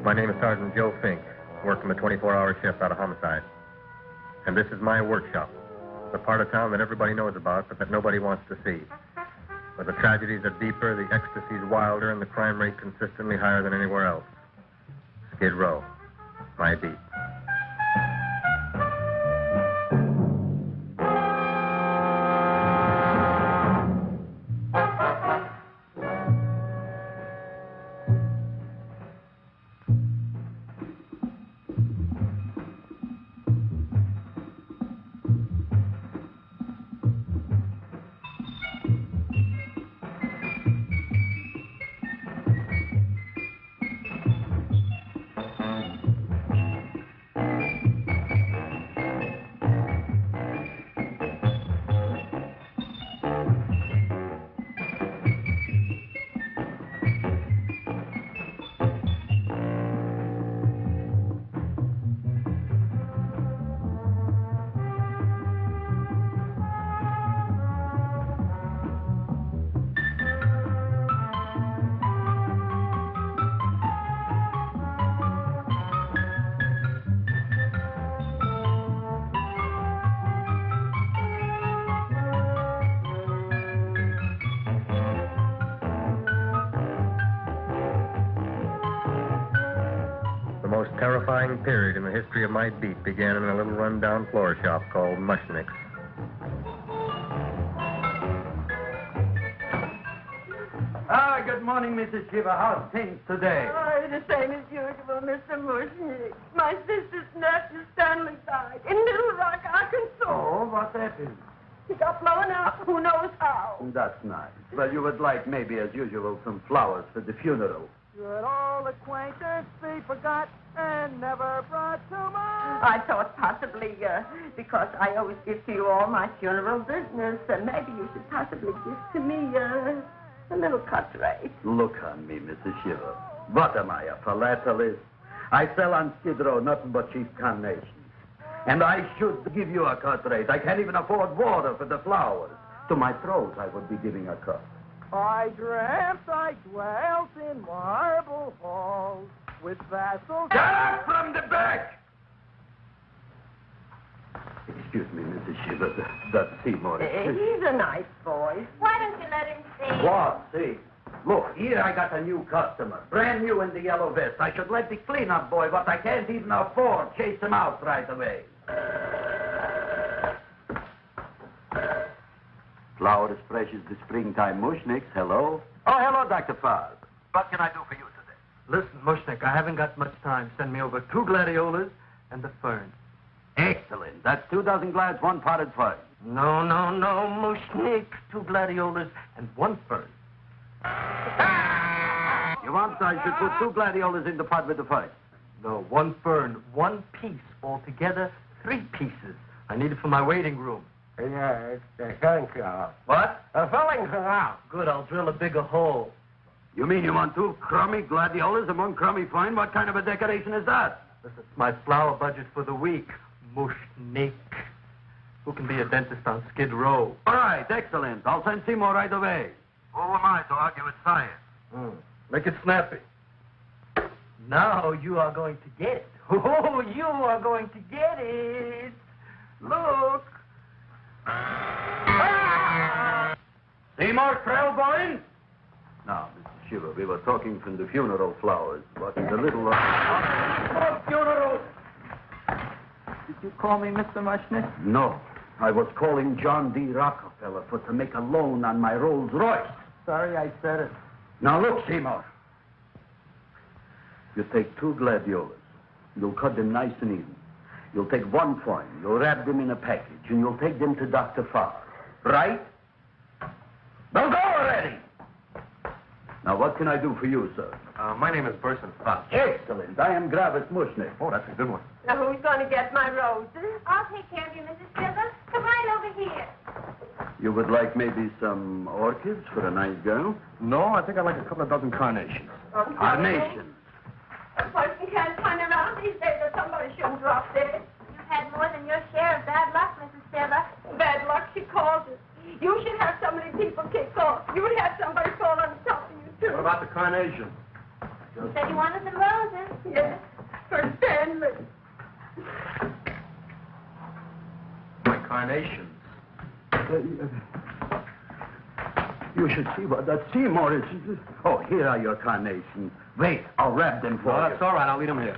My name is Sergeant Joe Fink, working the 24-hour shift out of homicide. And this is my workshop, the part of town that everybody knows about, but that nobody wants to see. Where the tragedies are deeper, the ecstasy's wilder, and the crime rate consistently higher than anywhere else. Skid Row, my beat. The most terrifying period in the history of my beat began in a little run-down floor shop called Mushnick's. Good morning, Mrs. Shiva. How's things today? Oh, the same as usual, Mr. Mushnick. My sister's nephew Stanley died in Little Rock, Arkansas. Oh, what happened? He got blown up. Who knows how? That's nice. Well, you would like, maybe as usual, some flowers for the funeral. Should all acquaintance be forgot and never brought to mind? I thought possibly, because I always give to you all my funeral business, maybe you should possibly give to me a little cut rate. Look on me, Mrs. Shiva. What am I, a philatelist? I sell on Skid Row nothing but cheap carnations. And I should give you a cut rate. I can't even afford water for the flowers. To my throat, I would be giving a cut. I dreamt I dwelt in marble halls with vassals... Get up from the back! Excuse me, Mrs. Shiva, that's Seymour. He's a nice boy. Why don't you let him see? What? See? Look, here I got a new customer, brand new in the yellow vest. I should let the cleanup boy, but I can't even afford chase him out right away. Flower as fresh as the springtime Mushnicks. Hello? Oh, hello, Dr. Farce. What can I do for you today? Listen, Mushnick, I haven't got much time. Send me over 2 gladiolas and the fern. Excellent. That's 2 dozen glads, 1 potted fern. No, Mushnick. 2 gladiolas and 1 fern. You want I should put 2 gladiolas in the pot with the fern? No, 1 fern, 1 piece. Altogether, 3 pieces. I need it for my waiting room. Yeah, it's filling canal. What? A filling canal. Good, I'll drill a bigger hole. You mean you want 2 crummy gladiolas and 1 crummy fern? What kind of a decoration is that? This is my flower budget for the week. Mushnick. Who can be a dentist on Skid Row? All right, excellent. I'll send Seymour right away. Who am I to argue with science? Make it snappy. Now you are going to get it. Oh, you are going to get it. Look. Seymour Krellboyne? Now, Mr. Shiva, we were talking from the funeral flowers, but in the little... Funeral! Did you call me Mr. Mushnick? No. I was calling John D. Rockefeller to make a loan on my Rolls Royce. Sorry I said it. Now, look, Seymour. You take 2 gladiolas. You'll cut them nice and even. You'll take 1 fern. You'll wrap them in a package, and you'll take them to Dr. Farr. Right? Now go already! Now, what can I do for you, sir? My name is Burson Fox. Excellent. I am Gravis Mushnick. Oh, that's a good one. Now, who's going to get my roses? I'll take care of you, Mrs. Shiva. Come right over here. You would like maybe some orchids for a nice girl? No, I think I'd like a couple of dozen carnations. Carnations. A person can't find around these days that somebody shouldn't drop dead. You've had more than your share of bad luck, Mrs. Shiva. Bad luck, she calls it. You should have so many people kicked off. You would have somebody fall on top of you, too. What about the carnations? You said you wanted some roses. Yes, carnations. You should see what that Seymour is. Oh, here are your carnations. Wait, I'll wrap them for No, you. that's all right. I'll leave them here.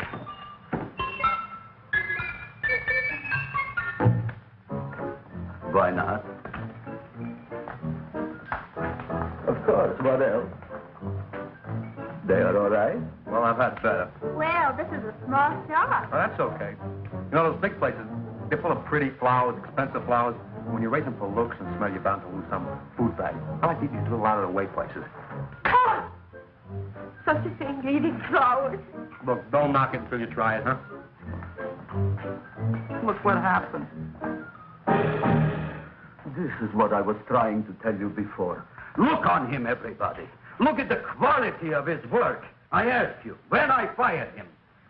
Why not? Of course, what else? They are all right? Well, I've had better. Well, this is a small shop. Oh, that's okay. You know, those big places, they're full of pretty flowers, expensive flowers. When you raise them for looks and smell, you're bound to lose some food value. I like these little out-of-the-way places. Oh, such a thing, eating flowers. Look, don't knock it until you try it, huh? Look what happened. This is what I was trying to tell you before. Look on him, everybody. Look at the quality of his work. I ask you, when I fired him,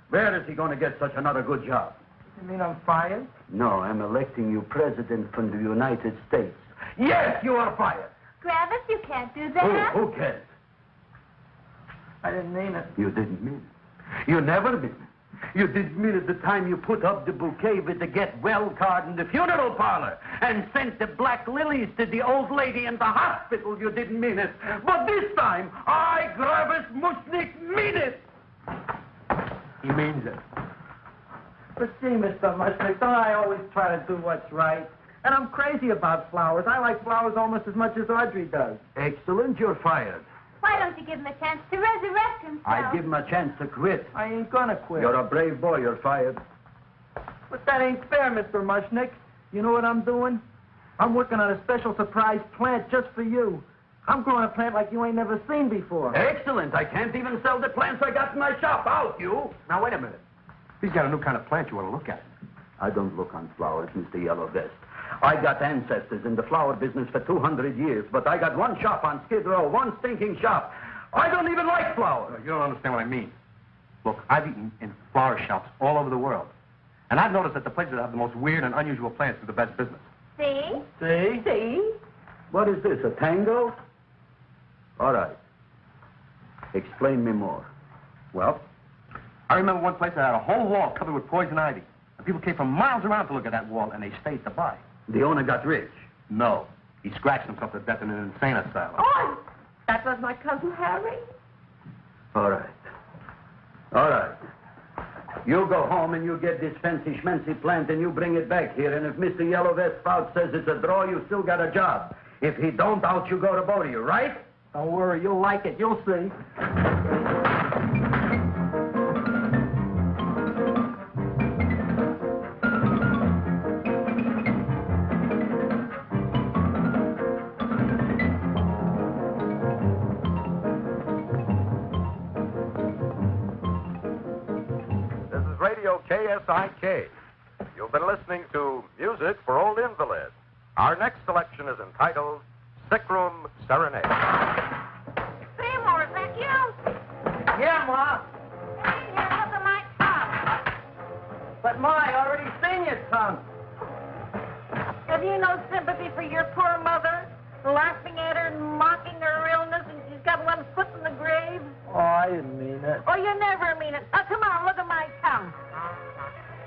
where is he going to get such another good job? You mean I'm fired? No, I'm electing you president from the United States. Yes, you are fired. Griffith, you can't do that. Who cares? I didn't mean it. You didn't mean it. You never mean it. You didn't mean it the time you put up the bouquet with the get well card in the funeral parlor and sent the black lilies to the old lady in the hospital. You didn't mean it. But this time, I, Gravis Mushnik, mean it. He means it. But see, Mr. Mushnick, don't I always try to do what's right? And I'm crazy about flowers. I like flowers almost as much as Audrey does. Excellent, you're fired. Why don't you give him a chance to resurrect himself? I give him a chance to quit. I ain't gonna quit. You're a brave boy, you're fired. But that ain't fair, Mr. Mushnick. You know what I'm doing? I'm working on a special surprise plant just for you. I'm growing a plant like you ain't never seen before. Excellent. I can't even sell the plants I got in my shop. Out, you. Now, wait a minute. He's got a new kind of plant you want to look at. I don't look on flowers, Mr. Yellow Vest. I got ancestors in the flower business for 200 years, but I got one shop on Skid Row, one stinking shop. I don't even like flowers. You don't understand what I mean. Look, I've eaten in flower shops all over the world. And I've noticed that the places that have the most weird and unusual plants do the best business. See? See? See? What is this, a tango? All right. Explain me more. Well, I remember one place that had a whole wall covered with poison ivy. And people came from miles around to look at that wall, and they stayed to buy. The owner got rich. No. He scratched himself to death in an insane asylum. Oh, that was my cousin Harry. All right. All right. You go home and you get this fancy schmancy plant and you bring it back here. And if Mr. Yellow Vest Spout says it's a draw, you still got a job. If he don't, out you go to both of you, right? Don't worry, you'll like it. You'll see. KSIK. You've been listening to Music for Old Invalids. Our next selection is entitled Sick Room Serenade. Seymour, is that you? Yeah, Ma. Hey, here, look at my top. But, Ma, I already seen your tongue. Have you no sympathy for your poor mother? Laughing at her and mocking her illness, and she's got one foot in the grave? Oh, I didn't mean it. Oh, you never mean it. Now, come on, look at my tongue.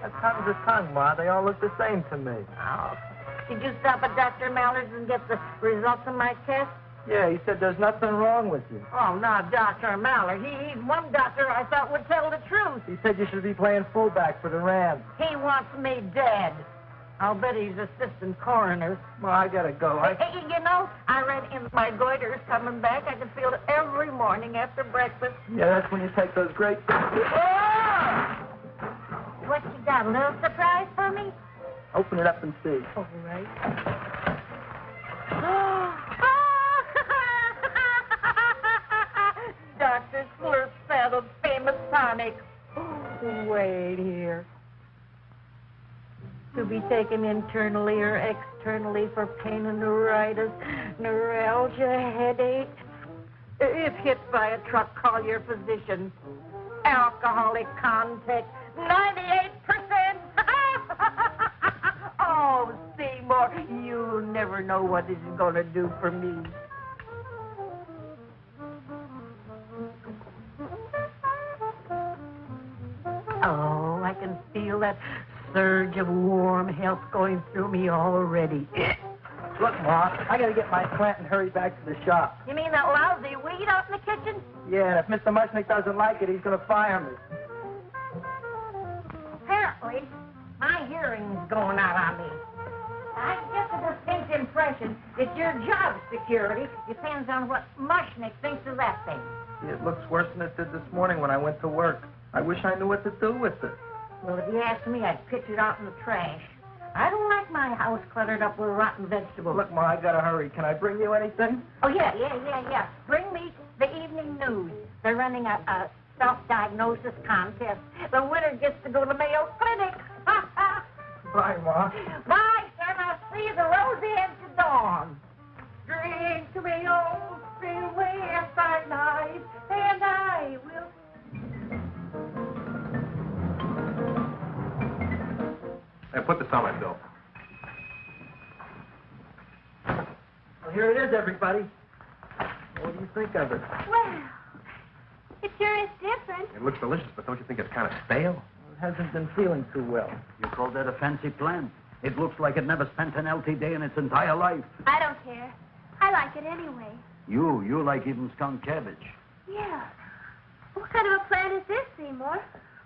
A tongue's a tongue, Ma. They all look the same to me. Oh, did you stop at Dr. Mallard's and get the results of my test? Yeah, he said there's nothing wrong with you. Oh, not Dr. Mallard. He's one doctor I thought would tell the truth. He said you should be playing fullback for the Rams. He wants me dead. I'll bet he's assistant coroner. Ma, I gotta go. Hey, you know, I read in my goiter's coming back. I can feel it every morning after breakfast. Yeah, that's when you take those great... Ah! What you got, a little surprise for me? Open it up and see. All right. Dr. Slurp Saddle's famous tonic. Wait here. To be taken internally or externally for pain and neuritis, neuralgia, headache. If hit by a truck, call your physician. Alcoholic contact, 98%. Oh, Seymour, you never know what this is going to do for me. Oh, I can feel that surge of warm health going through me already. Look, Ma, I gotta get my plant and hurry back to the shop. You mean that lousy weed out in the kitchen? Yeah, and if Mr. Mushnick doesn't like it, he's gonna fire me. Apparently, my hearing's going out on me. I get the distinct impression that your job security depends on what Mushnick thinks of that thing. It looks worse than it did this morning when I went to work. I wish I knew what to do with it. Well, if you ask me, I'd pitch it out in the trash. I don't like my house cluttered up with rotten vegetables. Look, Ma, I gotta hurry. Can I bring you anything? Oh, yeah. Bring me the evening news. They're running a self-diagnosis contest. The winner gets to go to Mayo Clinic. Bye, Ma. Bye, son. I'll see you the rosy edge of dawn. Drink to me, old freeway by night, and I will... Hey, put this on my bill. Well, here it is, everybody. What do you think of it? Well, it sure is different. It looks delicious, but don't you think it's kind of stale? It hasn't been feeling too well. You call that a fancy plant? It looks like it never spent an LT day in its entire life. I don't care. I like it anyway. You like even skunk cabbage. Yeah. What kind of a plant is this, Seymour?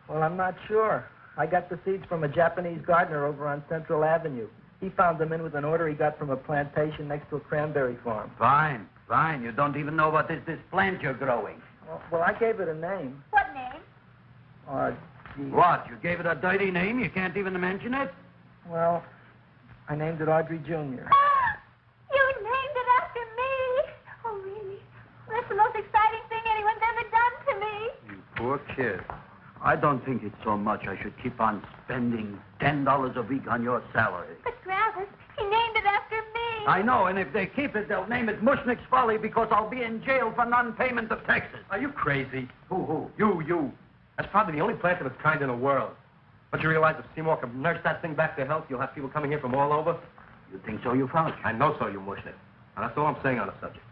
Well, I'm not sure. I got the seeds from a Japanese gardener over on Central Avenue. He found them in with an order he got from a plantation next to a cranberry farm. Fine. You don't even know what is this plant you're growing. Well, I gave it a name. What name? Gee. What? You gave it a dirty name? You can't even mention it? Well, I named it Audrey Jr. You named it after me. Oh, really? Well, that's the most exciting thing anyone's ever done to me. You poor kid. I don't think it's so much I should keep on spending $10 a week on your salary. But, Griffith, he named it after me. I know, and if they keep it, they'll name it Mushnick's Folly because I'll be in jail for non-payment of taxes. Are you crazy? Who? You. That's probably the only plant of its kind in the world. But you realize if Seymour can nurse that thing back to health, you'll have people coming here from all over? You think so, you found? I know so, you Mushnick. And that's all I'm saying on the subject.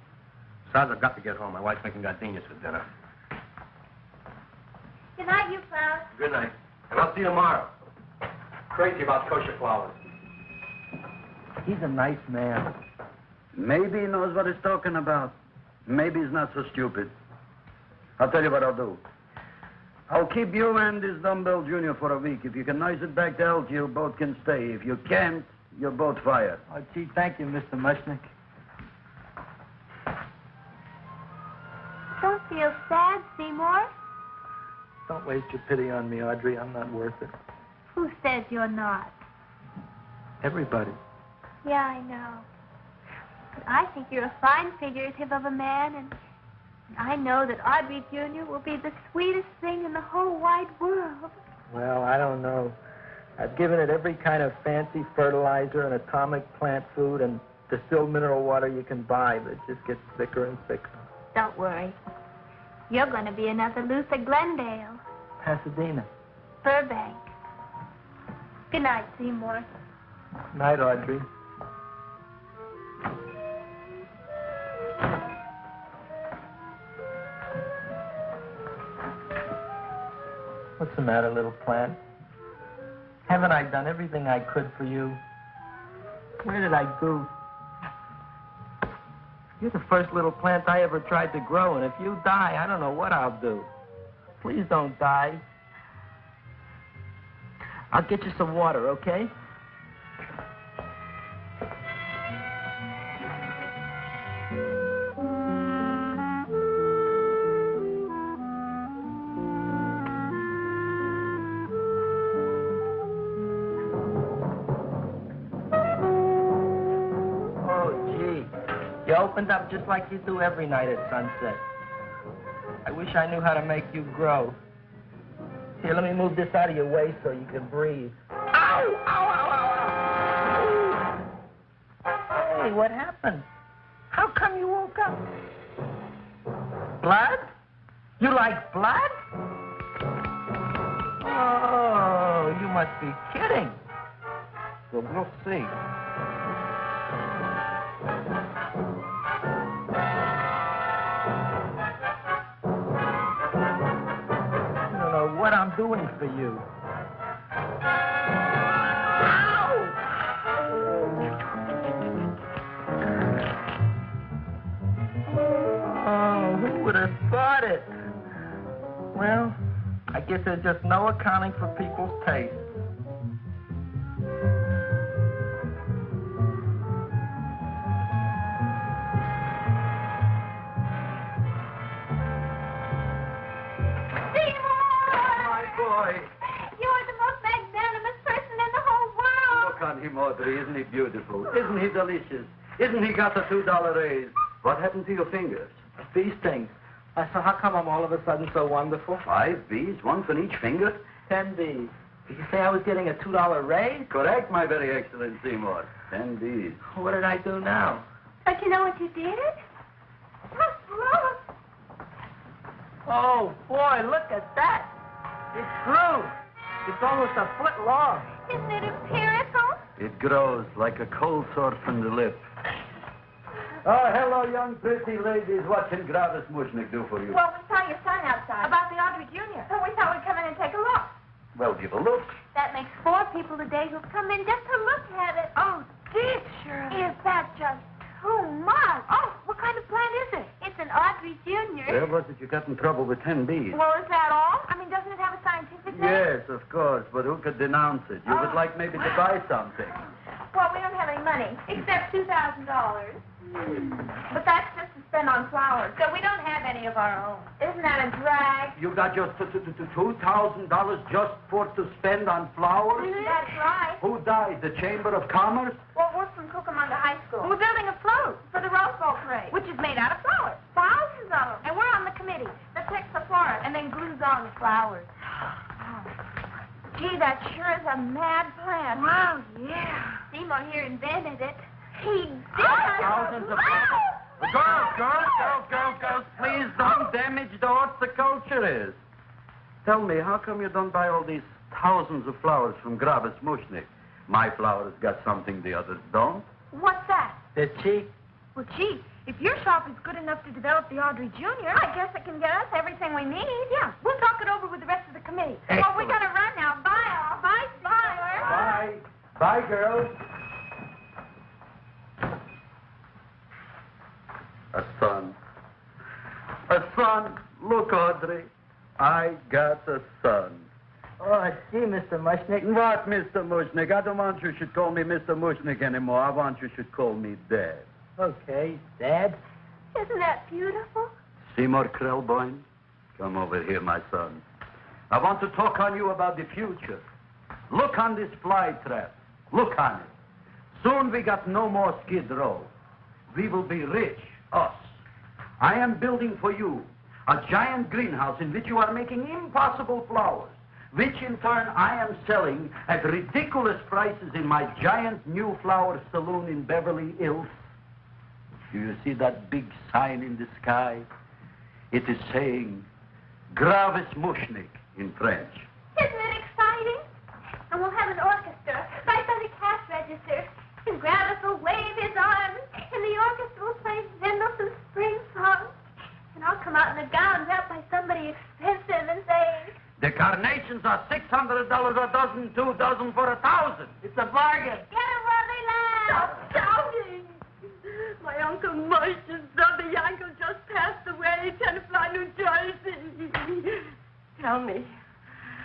Besides, I've got to get home. My wife's making gardenias for dinner. Good night, you flowers. Good night. And I'll see you tomorrow. Crazy about kosher flowers. He's a nice man. Maybe he knows what he's talking about. Maybe he's not so stupid. I'll tell you what I'll do. I'll keep you and this dumbbell junior for a week. If you can nurse it back to health, you both can stay. If you can't, you're both fired. Oh, gee, thank you, Mr. Mushnick. Don't feel sad, Seymour. Don't waste your pity on me, Audrey. I'm not worth it. Who says you're not? Everybody. Yeah, I know. But I think you're a fine figurative of a man, and I know that Audrey Jr. will be the sweetest thing in the whole wide world. Well, I don't know. I've given it every kind of fancy fertilizer and atomic plant food and distilled mineral water you can buy, but it just gets thicker and thicker. Don't worry. You're going to be another Luther Glendale. Pasadena. Burbank. Good night, Seymour. Night, Audrey. What's the matter, little plant? Haven't I done everything I could for you? Where did I go? You're the first little plant I ever tried to grow, and if you die, I don't know what I'll do. Please don't die. I'll get you some water, okay? You opened up just like you do every night at sunset. I wish I knew how to make you grow. Here, let me move this out of your way so you can breathe. Ow! Ow, ow, ow, ow! Hey, what happened? How come you woke up? Blood? You like blood? Oh, you must be kidding. Well, we'll see. What I'm doing for you. bought it. Well, I guess there's just no accounting for people's taste. You're the most magnanimous person in the whole world. Look on him, Audrey. Isn't he beautiful? Isn't he delicious? Isn't he got a $2 raise? What happened to your fingers? Bee stings. So how come I'm all of a sudden so wonderful? 5 bees, one for each finger? 10 bees. Did you say I was getting a $2 raise? Correct, my very excellent Seymour. 10 bees. What did I do now? Don't you know what you did? Look. Oh, boy, look at that. It grew. It's almost a foot long. Isn't it empirical? It grows like a cold sore from the lip. Oh, hello, young pretty ladies. What can Gravis Mushnick do for you? Well, we saw your son outside. About the Audrey Jr. So we thought we'd come in and take a look. Well, give a look. That makes 4 people today who've come in just to look at it. Oh, dear, Shirley. Is that just too much? Oh, what kind of plant is it? It's an Audrey Jr. Where was it you got in trouble with 10 bees? Well, is that all? I mean, doesn't it have a scientific name? Yes, of course, but who could denounce it? You would like maybe to buy something. Well, we don't have any money, except $2,000. But that's just to spend on flowers, so we don't have any of our own. Isn't that a drag? You got just $2,000 just for to spend on flowers? That's right. Who died? The Chamber of Commerce? Well, we're from Cucamonga High School. We're building a float for the Rose Bowl parade, which is made out of flowers. Thousands of them. And we're on the committee that picks the florist and then glues on the flowers. Gee, that sure is a mad plan. Wow, yeah. Seymour here invented it. He did. Thousands of Girls, please don't damage the horticulture is. Tell me, how come you don't buy all these thousands of flowers from Gravis Mushnick? My flowers got something the others don't. What's that? They're cheap. Well, gee, if your shop is good enough to develop the Audrey Jr., I guess it can get us everything we need. Yeah, we'll talk it over with the rest of the committee. Excellent. Well, we got to run now. Bye, all. Bye, flowers. Bye. Bye, girls. A son. A son. Look, Audrey. I got a son. Oh, gee, Mr. Mushnick. What, Mr. Mushnick? I don't want you should call me Mr. Mushnick anymore. I want you should call me Dad. Okay, Dad. Isn't that beautiful? Seymour Krelboyne, come over here, my son. I want to talk on you about the future. Look on this fly trap. Look on it. Soon we got no more Skid Row. We will be rich, us. I am building for you a giant greenhouse in which you are making impossible flowers, which in turn I am selling at ridiculous prices in my giant new flower saloon in Beverly Hills. Do you see that big sign in the sky? It is saying, Gravis Mushnick in French. Isn't it exciting? And we'll have an orchestra right by the cash register. And Gravis will wave his arms, and the orchestra will play Mendelssohn's spring song. And I'll come out in a gown wrapped by somebody expensive and say, The carnations are $600 a dozen, 2 dozen for 1,000. It's a bargain. get it where they land. Stop shouting! My Uncle Moshe's brother Yankel just passed away, Tenafly, New Jersey. Tell me,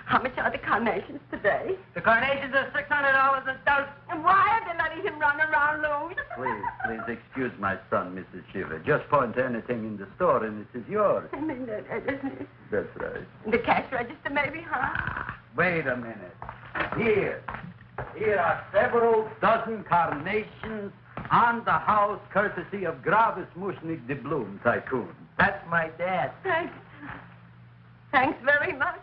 how much are the carnations today? The carnations are $600 a dozen. And why are they letting him run around loose? Please excuse my son, Mrs. Shiver. Just point to anything in the store and it is yours. I mean, That's right. the cash register, maybe, huh? Wait a minute. Here are several dozen carnations on the house courtesy of Gravis Mushnick, the Bloom Tycoon. That's my dad. Thanks. Thanks very much.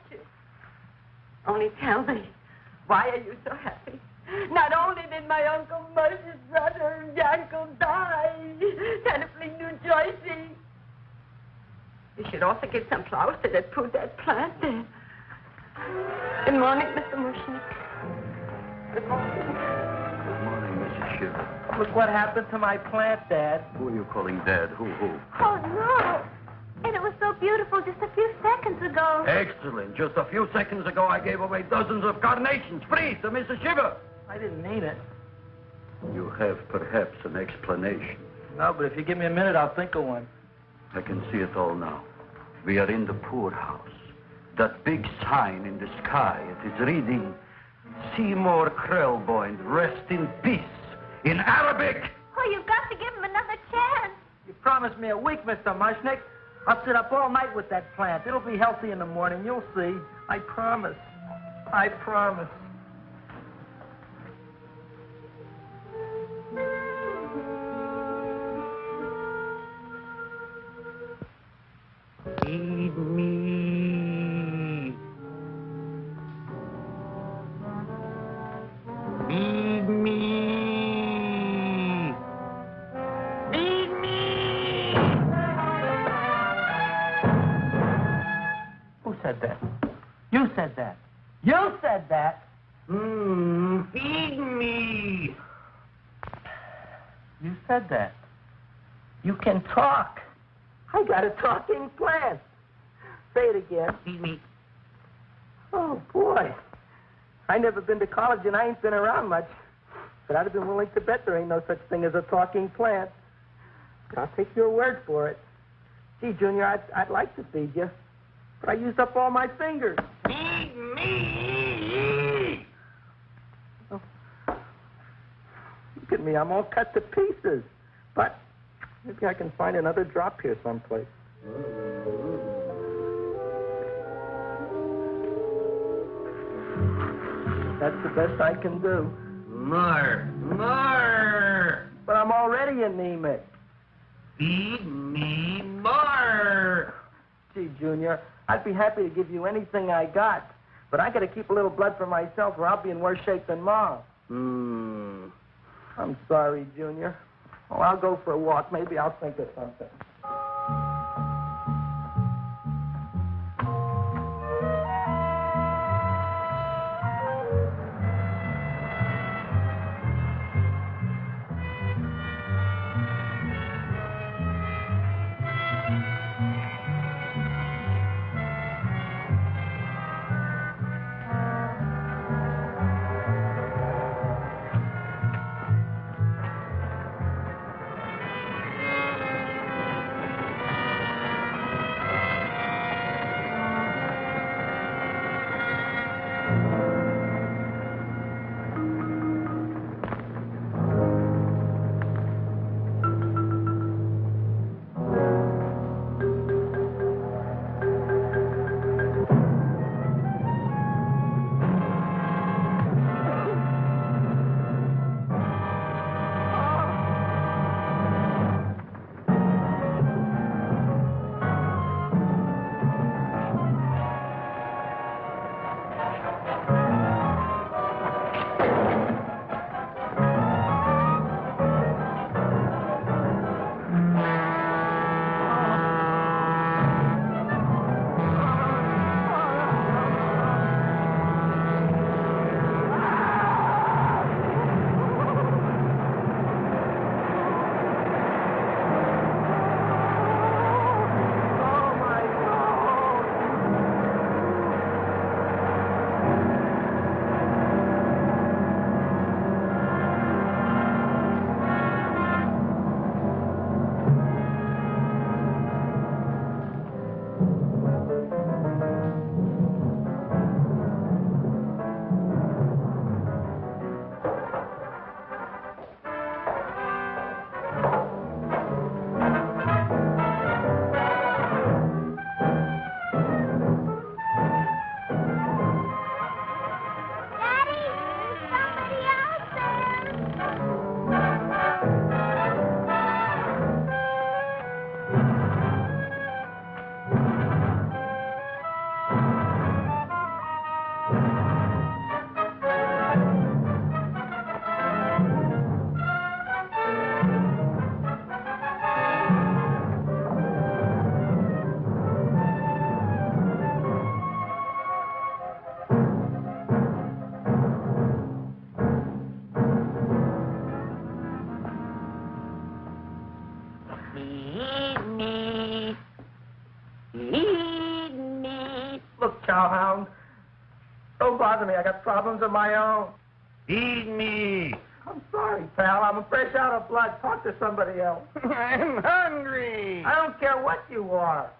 Only tell me, why are you so happy? Not only did my Uncle Moshe's brother Yankel die, Tenafly, New Jersey, you should also get some flowers to that poor dead plant there. Good morning, Mr. Mushnick. Good morning. Good morning, Mrs. Shiver. Look what happened to my plant, Dad. Who are you calling Dad? Who? Oh, no. And it was so beautiful just a few seconds ago. Excellent. Just a few seconds ago, I gave away dozens of carnations free to Mrs. Shiver. I didn't mean it. You have perhaps an explanation. No, but if you give me a minute, I'll think of one. I can see it all now. We are in the poorhouse. That big sign in the sky, it is reading, Seymour Krelboyne, rest in peace, in Arabic. Oh, you've got to give him another chance. You promised me a week, Mr. Mushnick. I'll sit up all night with that plant. It'll be healthy in the morning. You'll see. I promise. I promise. Feed me. Feed me. Feed me. Who said that? You said that. You said that. Feed me. You said that. You can talk. I got a talking plant. Say it again. Feed me. Oh, boy. I never been to college and I ain't been around much. But I'd have been willing to bet there ain't no such thing as a talking plant. But I'll take your word for it. Gee, Junior, I'd like to feed you. But I used up all my fingers. Feed me! Oh. Look at me, I'm all cut to pieces. But maybe I can find another drop here someplace. That's the best I can do. More. But I'm already anemic. Feed me more. Gee, Junior, I'd be happy to give you anything I got. But I got to keep a little blood for myself or I'll be in worse shape than Mom. I'm sorry, Junior. Oh, I'll go for a walk. Maybe I'll think of something. Cowhound. Don't bother me. I got problems of my own. Feed me. I'm sorry, pal. I'm fresh out of blood. Talk to somebody else. I'm hungry. I don't care what you are.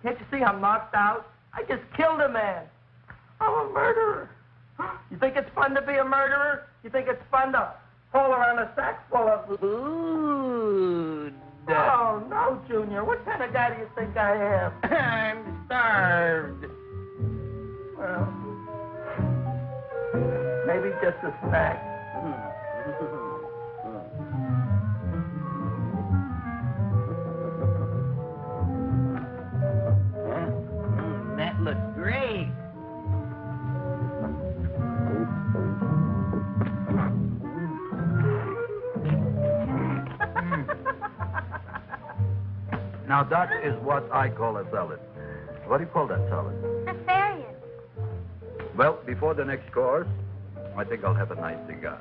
Can't you see I'm knocked out? I just killed a man. I'm a murderer. You think it's fun to be a murderer? You think it's fun to haul around a sack full of food? Oh, no, Junior. What kind of guy do you think I am? I'm starved. Well, maybe just a snack. That looks great. Now, that is what I call a salad. What do you call that salad? Asparagus. Well, before the next course, I think I'll have a nice cigar.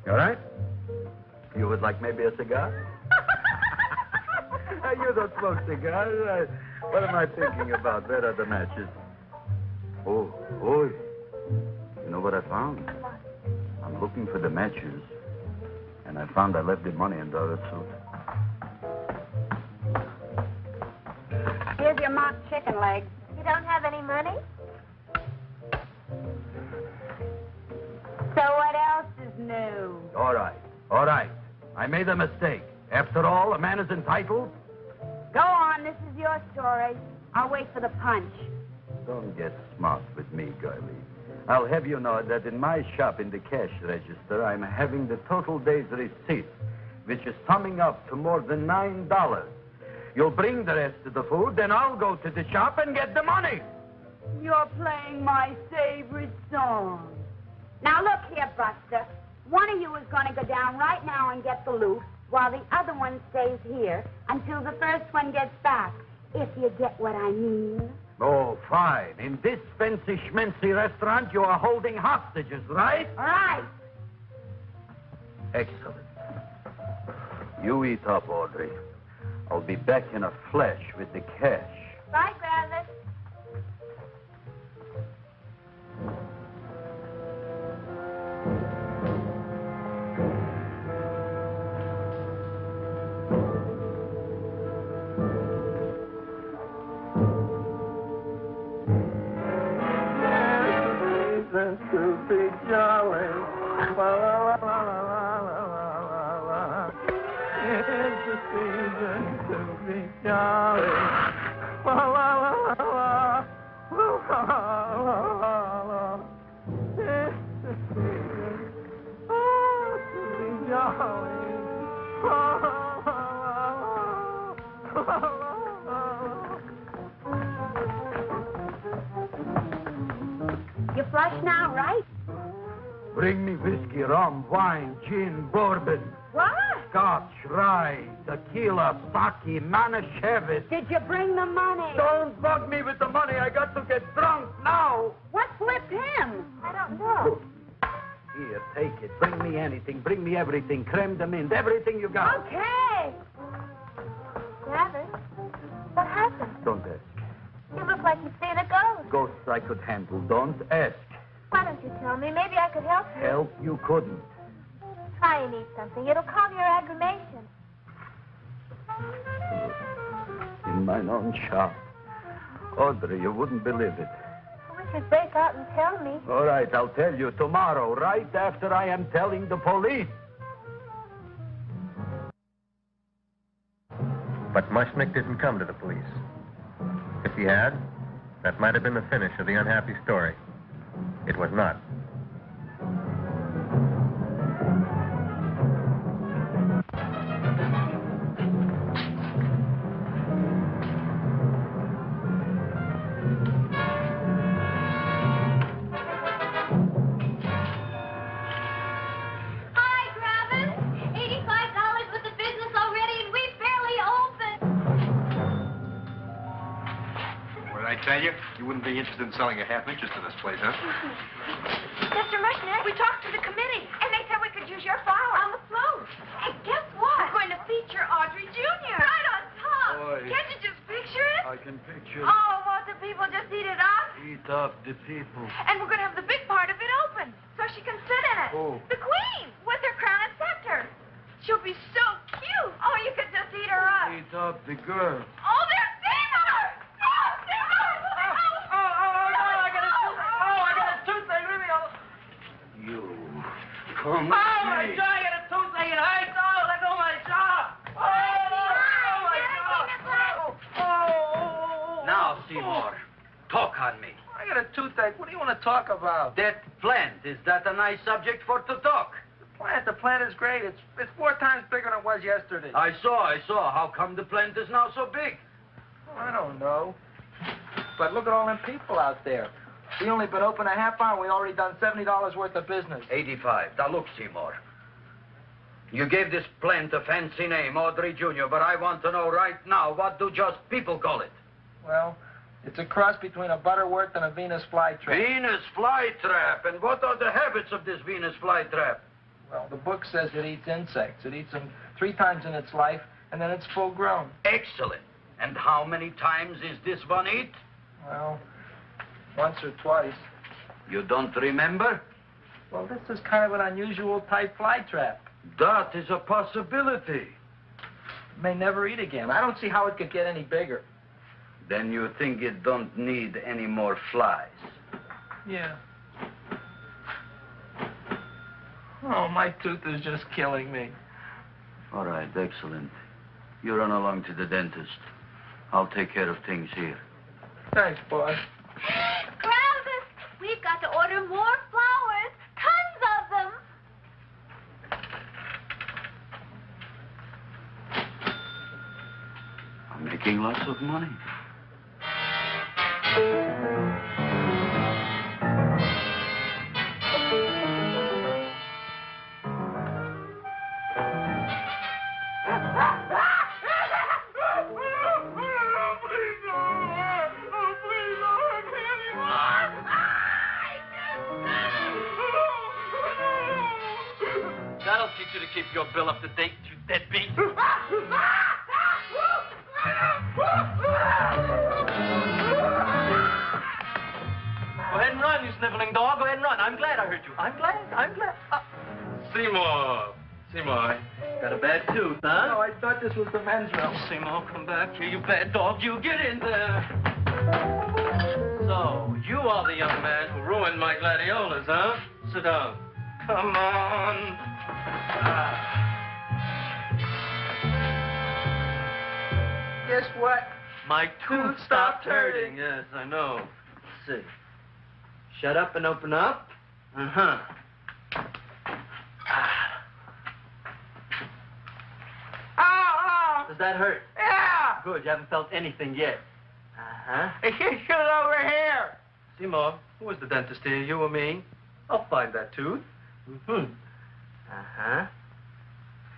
All right? You would like maybe a cigar? You don't smoke cigars. What am I thinking about? Where are the matches? Oh, you know what I found? I'm looking for the matches, and I found I left the money in the other suit. Here's your mock chicken leg. You don't have any money? So what else is new? All right. I made a mistake. After all, a man is entitled. Go on, this is your story. I'll wait for the punch. Don't get smart with me, girlie. I'll have you know that in my shop in the cash register, I'm having the total day's receipt, which is summing up to more than $9. You'll bring the rest of the food, then I'll go to the shop and get the money. You're playing my favorite song. Now look here, Buster. One of you is going to go down right now and get the loot, while the other one stays here until the first one gets back, if you get what I mean. Oh, fine. In this fancy schmancy restaurant, you are holding hostages, right? All right. Excellent. You eat up, Audrey. I'll be back in a flash with the cash. Bye, Griffith. To be jolly. La, la, la, la, la, la, la, la. It's the season to be jolly. La, la, la, la, la. La, la, la, la. It's the season to be jolly. La, la, la, la, la, la. You flush now, right? Bring me whiskey, rum, wine, gin, bourbon, What? scotch, rye, tequila, sake, manischewitz. Did you bring the money? Don't bug me with the money. I got to get drunk now. What flipped him? I don't know. Here, take it. Bring me anything. Bring me everything. Creme de mint. Everything you got. Okay. Griffith, what happened? Don't ask. You look like you've seen a ghost. Ghosts I could handle. Don't ask. Why don't you tell me? Maybe I could help you. Help you couldn't. Try and eat something. It'll calm your aggravation. In my own shop. Audrey, you wouldn't believe it. I wish you'd break out and tell me. All right, I'll tell you tomorrow, right after I am telling the police. But Mushnick didn't come to the police. If he had, that might have been the finish of the unhappy story. It was not. Hi, Griffith. $85 with the business already, and we barely opened. What did I tell you? You wouldn't be interested in selling a half interest in this place, huh? Mr. Mushnick, we talked to the committee, and they said we could use your flower on the float. And guess what? We're going to feature Audrey Jr. Right on top. Boy. Can't you just picture it? I can picture Oh, won't the people just eat it up? eat up the people. And we're going to have the big part of it open, so she can sit in it. Oh. The queen, with her crown and scepter. She'll be so cute. Oh, you could just eat her up. Eat up the girl. Oh, they're seeing her! Oh, Come Oh, my jaw! I got a toothache and I oh, let go of my jaw! Oh! Now, Seymour, talk on me. I got a toothache. What do you want to talk about? That plant, is that a nice subject for to talk? The plant is great. It's 4 times bigger than it was yesterday. I saw. How come the plant is now so big? I don't know. But look at all them people out there. We only been open a half hour. We already done $70 worth of business. 85. Now, look, Seymour. You gave this plant a fancy name, Audrey Jr., but I want to know right now, what do just people call it? Well, it's a cross between a butterworth and a Venus flytrap. Venus flytrap. And what are the habits of this Venus flytrap? Well, the book says it eats insects. It eats them 3 times in its life, and then it's full grown. Excellent. And how many times is this one eat? Well, once or twice. You don't remember? Well, this is kind of an unusual type flytrap. That is a possibility. It may never eat again. I don't see how it could get any bigger. Then you think it don't need any more flies? Yeah. Oh, my tooth is just killing me. All right, excellent. You run along to the dentist. I'll take care of things here. Thanks, boy. Griffith, we've got to order more flowers. Tons of them. I'm making lots of money. That'll teach you to keep your bill up to date, you deadbeat. Go ahead and run, you sniveling dog. Go ahead and run. I'm glad I hurt you. I'm glad. Seymour, got a bad tooth, huh? No, I thought this was the men's room. Seymour, come back here, you bad dog. You get in there. So, you are the young man who ruined my gladiolas, huh? Sit down. Come on. Guess what? My tooth stopped hurting. Yes, I know. Let's see. Shut up and open up. Uh-huh. Oh! Does that hurt? Yeah! Good, you haven't felt anything yet. Uh-huh. Hey, shoot it over here. Seymour, who was the dentist here, you or me? I'll find that tooth. Mm-hmm. Uh-huh.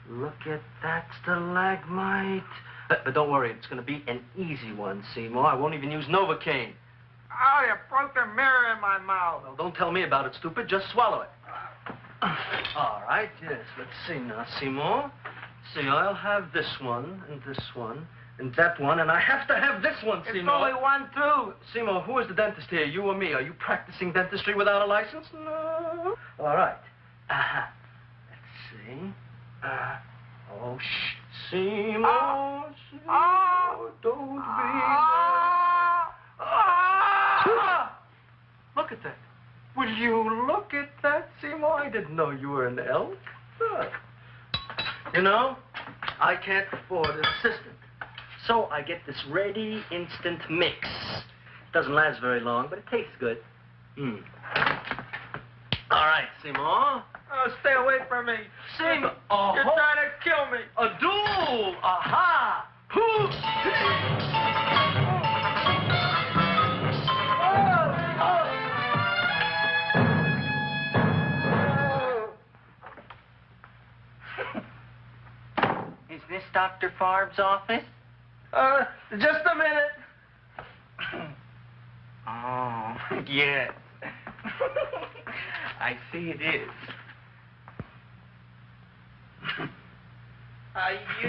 Look at that stalagmite. But don't worry, it's going to be an easy one, Seymour. I won't even use Novocaine. Oh, you broke the mirror in my mouth. Well, don't tell me about it, stupid. Just swallow it. All right, yes. Let's see now, Seymour. See, I'll have this one, and that one, and I have to have this one, Seymour. It's only one tooth. Seymour, who is the dentist here, you or me? Are you practicing dentistry without a license? No. All right. Uh-huh. Let's see. Oh, shh. Seymour, Seymour, don't be Look at that. Will you look at that, Seymour? I didn't know you were an elf. Look. You know, I can't afford an assistant. So I get this ready instant mix. Doesn't last very long, but it tastes good. All right, Seymour. Oh, stay away from me. Seymour. You're trying to kill me. A duel. Aha. Is this Dr. Farb's office? Just a minute. Oh, yes. I see it is.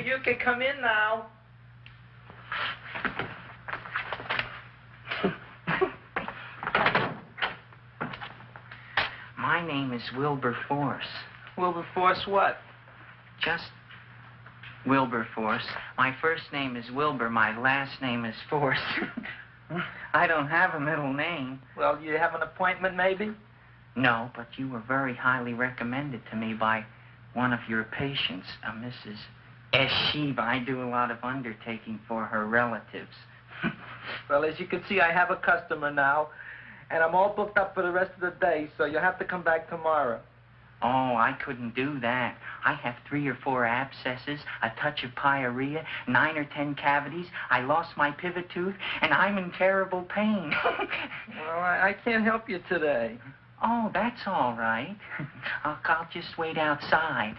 You can come in now. My name is Wilberforce. Wilberforce what? Just Wilberforce. My first name is Wilbur. My last name is Force. I don't have a middle name. Well, you have an appointment, maybe? No, but you were very highly recommended to me by one of your patients, Mrs. Eshiva. I do a lot of undertaking for her relatives. Well, as you can see, I have a customer now, and I'm all booked up for the rest of the day, so you'll have to come back tomorrow. Oh, I couldn't do that. I have 3 or 4 abscesses, a touch of pyorrhea, 9 or 10 cavities. I lost my pivot tooth, and I'm in terrible pain. Well, I can't help you today. Oh, that's all right. I'll just wait outside.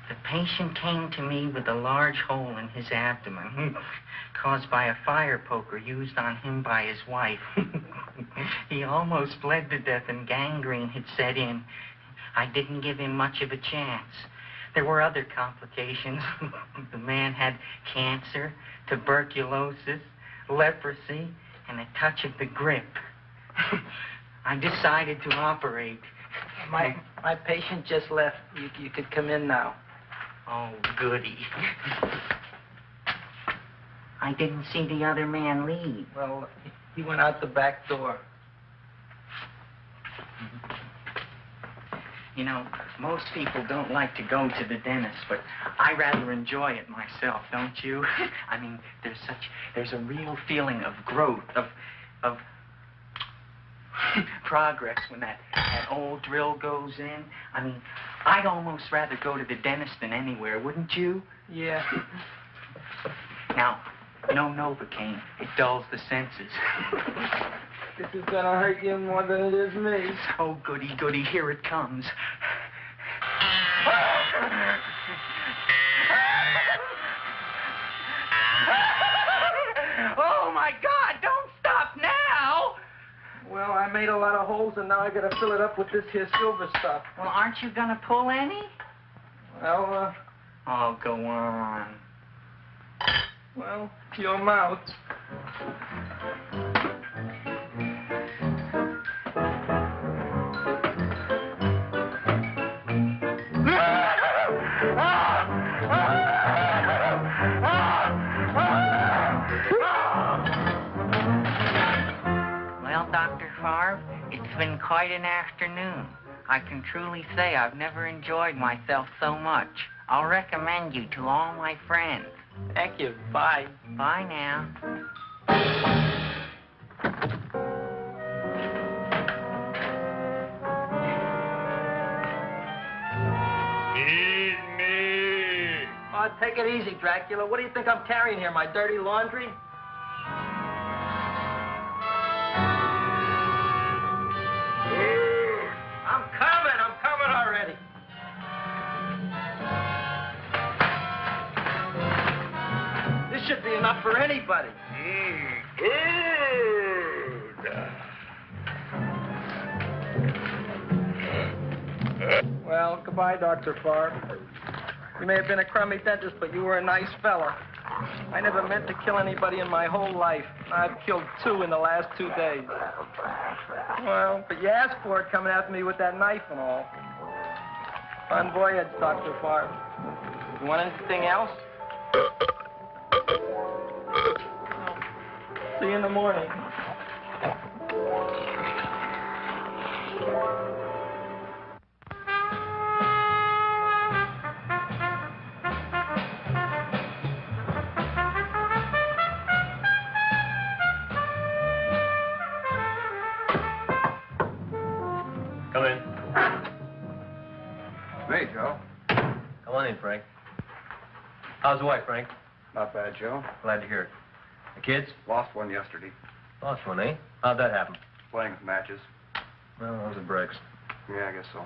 The patient came to me with a large hole in his abdomen, caused by a fire poker used on him by his wife. He almost bled to death and gangrene had set in. I didn't give him much of a chance. There were other complications. The man had cancer, tuberculosis, leprosy, and a touch of the grip. I decided to operate. My patient just left. You could come in now. Oh, goody. I didn't see the other man leave. Well, he went out the back door. You know, most people don't like to go to the dentist, but I rather enjoy it myself, don't you? I mean, there's a real feeling of growth, of progress when that old drill goes in. I mean, I'd almost rather go to the dentist than anywhere, wouldn't you? Yeah. Now, no Novocaine. It dulls the senses. This is gonna hurt you more than it is me. Oh, goody, goody, here it comes. Oh, my God, don't stop now! Well, I made a lot of holes, and now I gotta fill it up with this here silver stuff. Well, aren't you gonna pull any? Well, Oh, go on. well, your mouth. Well, Dr. Favre, it's been quite an afternoon. I can truly say I've never enjoyed myself so much. I'll recommend you to all my friends. Thank you. Bye. Bye now. Eat me. Oh, take it easy, Dracula. What do you think I'm carrying here, my dirty laundry? I'm coming already. This should be enough for anybody. Well, goodbye, Dr. Favre. You may have been a crummy dentist, but you were a nice fella. I never meant to kill anybody in my whole life. I've killed 2 in the last 2 days. Well, but you asked for it coming after me with that knife and all. Bon voyage, Dr. Favre. You want anything else? See you in the morning. Come in. Hey, Joe. Come on in, Frank. How's the wife, Frank? Not bad, Joe. Glad to hear it. The kids? Lost one yesterday. Lost one, eh? How'd that happen? Playing with matches. Well, those are breaks. Yeah, I guess so.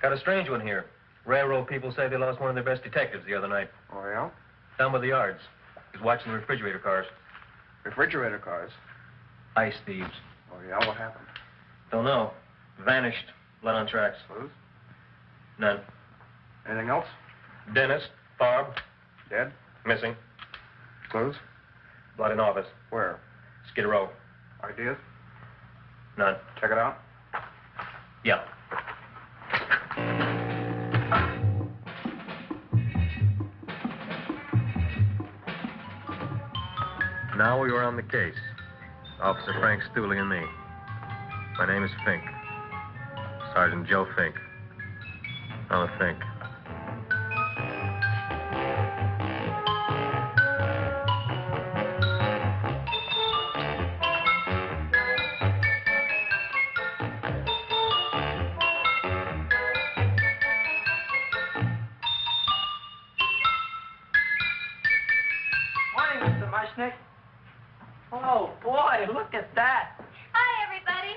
Got a strange one here. Railroad people say they lost one of their best detectives the other night. Oh, yeah? Down by the yards. He was watching the refrigerator cars. Refrigerator cars. Ice thieves. Oh, yeah? What happened? Don't know. Vanished. Blood on tracks. Clues? None. Anything else? Dennis. Barb. Dead? Missing. Clues? Blood in office. Where? Skid Row. Ideas? None. Check it out. Yeah. Now we were on the case. Officer Frank Stooley and me. My name is Fink. Sergeant Joe Fink. Another Fink. Morning, Mr. Mushnick. Oh, boy, look at that. Hi, everybody.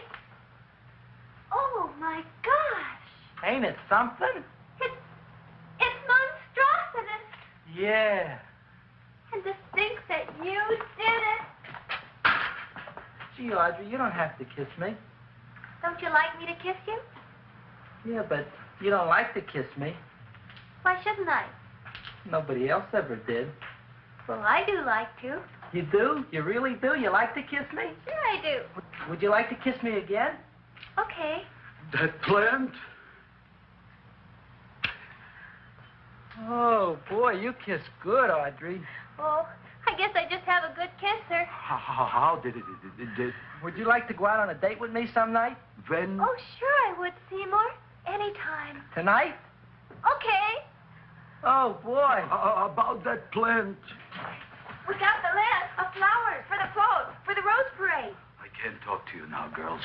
Oh, my gosh. Ain't it something? It's monstrosity. Yeah. And to think that you did it. Gee, Audrey, you don't have to kiss me. Don't you like me to kiss you? Yeah, but you don't like to kiss me. Why shouldn't I? Nobody else ever did. Well, I do like to. You do? You really do? You like to kiss me? Sure I do. Would you like to kiss me again? Okay. That plant? Oh, boy, you kiss good, Audrey. Oh, I guess I just have a good kisser. How did it? Would you like to go out on a date with me some night? When? Oh, sure I would, Seymour. Anytime. Tonight? Okay. Oh, boy. About that plant. We got the list of flowers for the float, for the rose parade. I can't talk to you now, girls.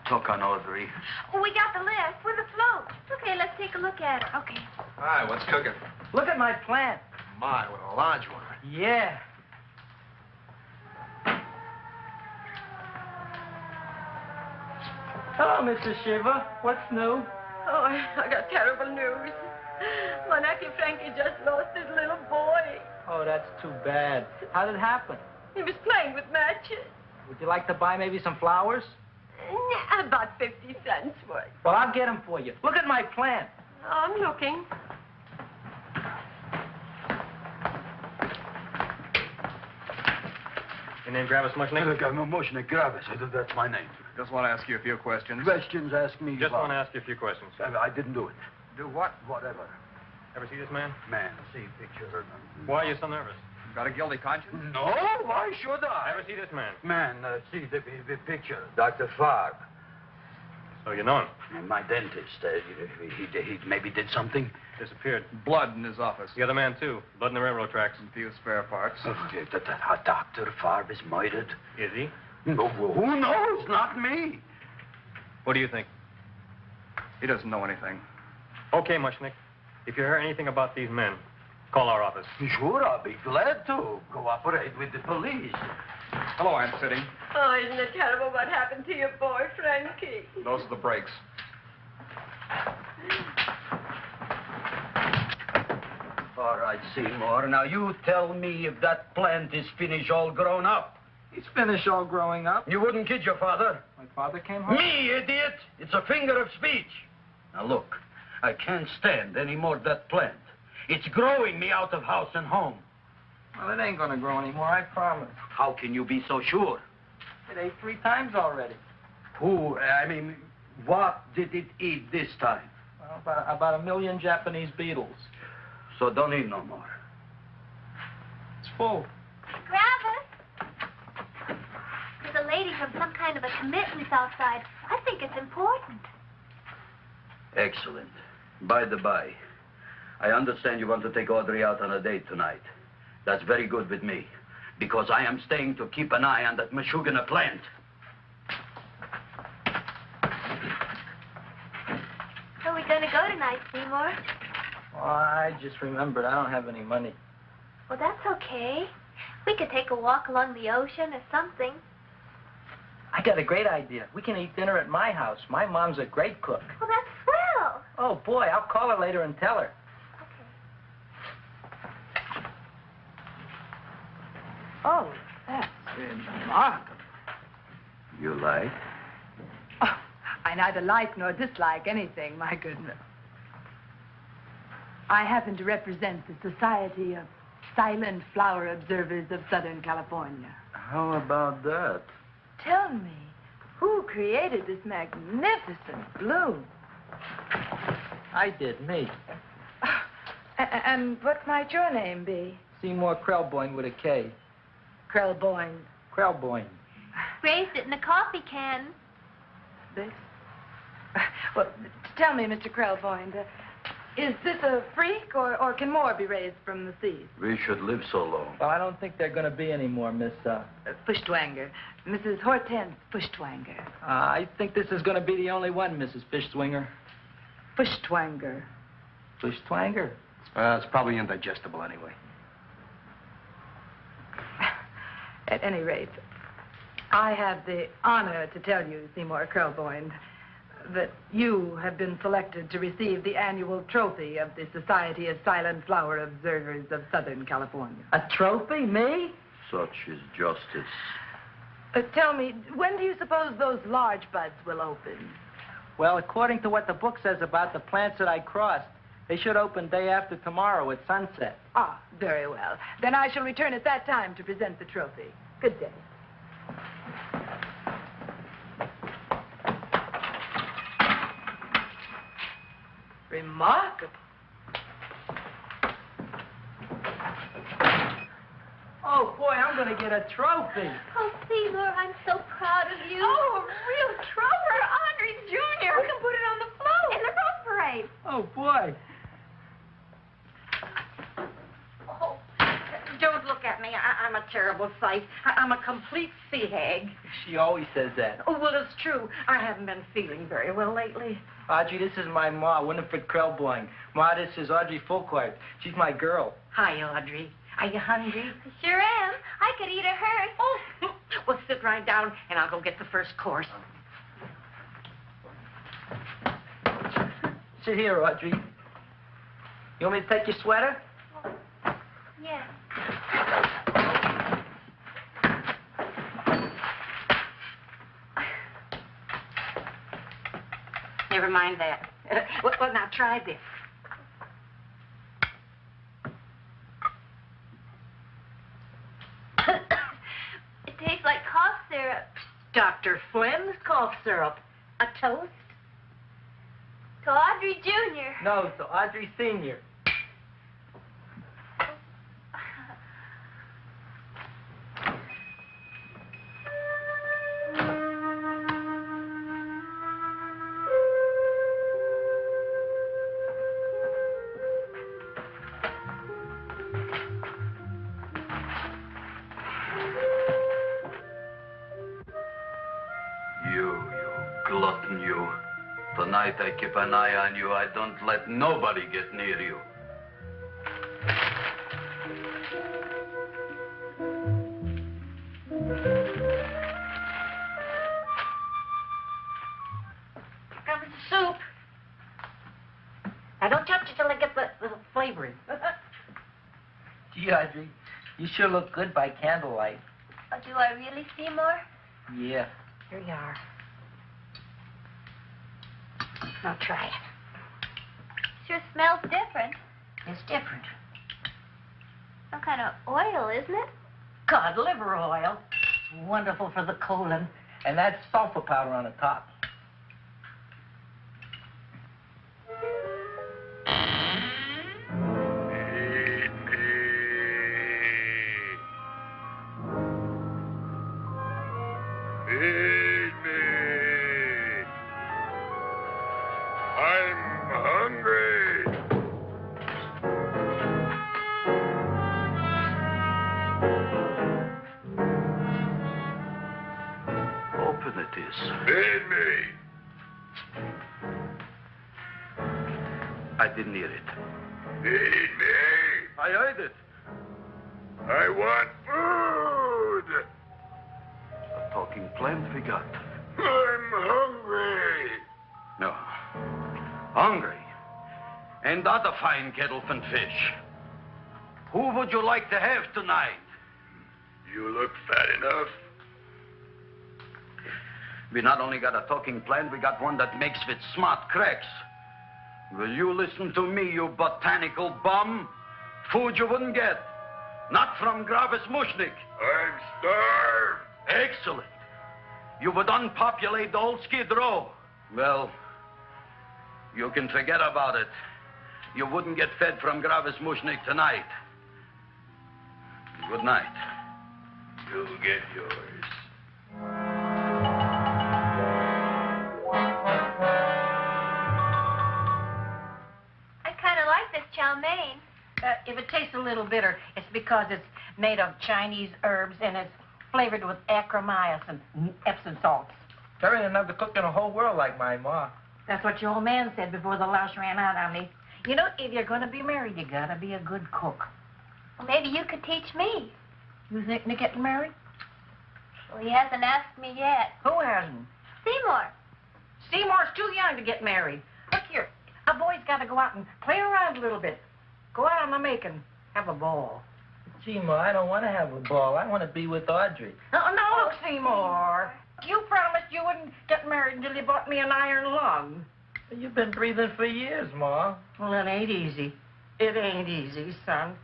Talk on Audrey. We got the list for the float. Okay, let's take a look at it. Okay. Hi, what's cooking? Look at my plant. My, what a large one. Yeah. Hello, Mr. Shiva. What's new? Oh, I got terrible news. My nephew Frankie just lost his little boy. Oh, that's too bad. How did it happen? He was playing with matches. Would you like to buy maybe some flowers? About 50 cents worth. Well, I'll get them for you. Look at my plant. I'm looking. Your name Gravis Mushnick? Mushnick Gravis. That's my name. Just want to ask you a few questions. Questions, ask me. Just what? want to ask you a few questions. I didn't do it. Do what? Whatever. Ever see this man? Man, see picture. Why are you so nervous? Got a guilty conscience? No, why should I? Ever see this man? Man, see the picture. Dr. Farr. So you know him. My dentist. He maybe did something. Disappeared. Blood in his office. The other man, too. Blood in the railroad tracks. Some few spare parts. Dr. Farr is murdered. Is he? No, who knows? Not me. What do you think? He doesn't know anything. Okay, Mushnick. If you hear anything about these men, call our office. Sure, I'll be glad to cooperate with the police. Hello, Aunt Sitting. Oh, isn't it terrible what happened to your boy, Frankie? Those are the brakes. All right, Seymour. Now, you tell me if that plant is finished all grown up. He's finished all growing up. You wouldn't kid your father? My father came home. Me, idiot! It's a figure of speech. Now, look, I can't stand any more of that plant. It's growing me out of house and home. Well, it ain't gonna grow anymore, I promise. How can you be so sure? It ate 3 times already. What did it eat this time? Well, about 1 million Japanese beetles. So don't eat no more. It's full. Gravis. There's a lady from some kind of a commitment outside. I think it's important. Excellent. By the by, I understand you want to take Audrey out on a date tonight. That's very good with me, because I am staying to keep an eye on that Meshuggah plant. Where are we going to go tonight, Seymour? Well, I just remembered I don't have any money. Well, that's okay. We could take a walk along the ocean or something. I got a great idea. We can eat dinner at my house. My mom's a great cook. Well, that's swell. Oh, boy, I'll call her later and tell her. Oh, that's remarkable. You like? Oh, I neither like nor dislike anything, my goodness. I happen to represent the Society of Silent Flower Observers of Southern California. How about that? Tell me, who created this magnificent bloom? I did, me. And what might your name be? Seymour Krelboyne with a K. Krellboyne. Krellboyne. Raised it in a coffee can. This? Well, tell me, Mr. Krellboyne, is this a freak, or can more be raised from the sea? We should live so long. Well, I don't think there are going to be any more, Miss, Fuschtwanger. Mrs. Hortense Fuschtwanger. I think this is going to be the only one, Mrs. Fishswinger. Fuschtwanger. Fuschtwanger? It's probably indigestible anyway. At any rate, I have the honor to tell you, Seymour Krellboyne, that you have been selected to receive the annual trophy of the Society of Silent Flower Observers of Southern California. A trophy? Me? Such is justice. Tell me, when do you suppose those large buds will open? Well, according to what the book says about the plants that I crossed, they should open day after tomorrow at sunset. Ah, very well. Then I shall return at that time to present the trophy. Good day. Remarkable. Oh, boy, I'm going to get a trophy. Oh, Seymour, I'm so proud of you. Oh, a real trooper, Audrey Jr. We can put it on the float. In the Rose Parade. Oh, boy. Oh, don't look at me. I'm a terrible sight. I'm a complete sea hag. She always says that. Oh, well, it's true. I haven't been feeling very well lately. Audrey, this is my ma, Winifred Krellboyne. Ma, this is Audrey Fulcourt. She's my girl. Hi, Audrey. Are you hungry? Sure am. I could eat a hearse. Oh, well, sit right down, and I'll go get the first course. Sit here, Audrey. You want me to take your sweater? Yes. Never mind that. Well, now try this. It tastes like cough syrup. Dr. Flynn's cough syrup. A toast? To Audrey Jr. No, to Audrey Sr. You glutton, you. Tonight I keep an eye on you. I don't let nobody get near you. Comes the soup. Now, don't touch it till I get the flavoring. Gee, Audrey, you sure look good by candlelight. Oh, do I really, Seymour? Yeah. Here you are. Now try it. Sure smells different. It's different. Some kind of oil, isn't it? Cod liver oil. It's wonderful for the colon. And that's sulfur powder on the top. Feed me. I'm hungry. Open it is. Feed me. I didn't hear it. Feed me. I heard it. I want food. A talking plant we got. I'm hungry. No. Hungry. And that a fine kettle of fish. Who would you like to have tonight? You look fat enough. We not only got a talking plant, we got one that makes with smart cracks. Will you listen to me, you botanical bum? Food you wouldn't get. Not from Gravis Mushnik. I'm starved. Excellent. You would unpopulate the old Skid Row. Well, you can forget about it. You wouldn't get fed from Gravis Mushnik tonight. Good night. You'll get yours. I kind of like this chow mein. If it tastes a little bitter, it's because it's made of Chinese herbs and it's flavored with acromycin, Epsom salts. There ain't another cook in the whole world like my ma. That's what your old man said before the louse ran out on me. You know, if you're going to be married, you got to be a good cook. Well, maybe you could teach me. You think Nick getting married? Well, he hasn't asked me yet. Who hasn't? Seymour. Seymour's too young to get married. Look here, a boy's got to go out and play around a little bit. Go out on the make and have a ball. Gee, Ma, I don't want to have a ball. I want to be with Audrey. No, look, Seymour. You promised you wouldn't get married until you bought me an iron lung. You've been breathing for years, Ma. Well, it ain't easy. It ain't easy, son.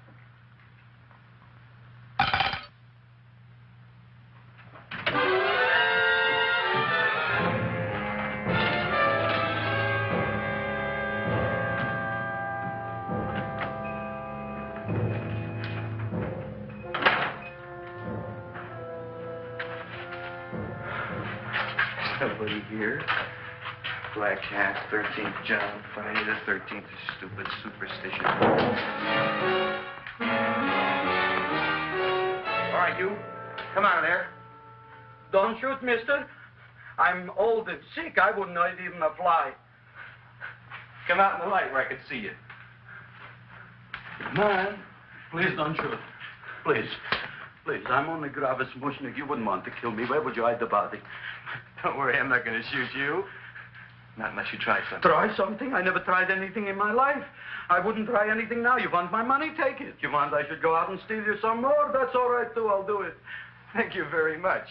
Nobody here. Black Cat, 13th John, Friday the 13th is stupid superstition. All right, you. Come out of there. Don't shoot, mister. I'm old and sick. I wouldn't hurt even a fly. Come out in the light where I can see you. Man, please don't shoot. Please. Please, I'm only Gravis Mushnik. You wouldn't want to kill me. Where would you hide the body? Don't worry, I'm not going to shoot you. Not unless you try something. Try something? I never tried anything in my life. I wouldn't try anything now. You want my money? Take it. You want I should go out and steal you some more? That's all right, too. I'll do it. Thank you very much.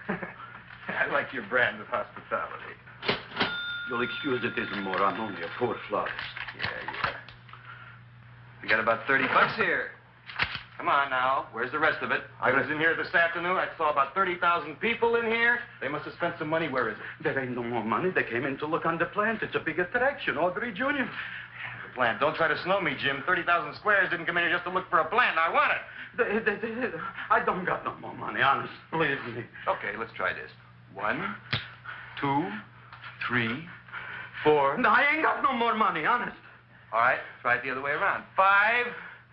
I like your brand of hospitality. You'll excuse it isn't more. I'm only a poor florist. Yeah. We got about $30 here. Come on now. Where's the rest of it? I was in here this afternoon. I saw about 30,000 people in here. They must have spent some money. Where is it? There ain't no more money. They came in to look on the plant. It's a big attraction. Audrey Jr. The plant. Don't try to snow me, Jim. 30,000 squares didn't come in here just to look for a plant. I want it. I don't got no more money, honest. Believe me. Okay, let's try this. 1, 2, 3, 4. No, I ain't got no more money, honest. All right, try it the other way around. 5,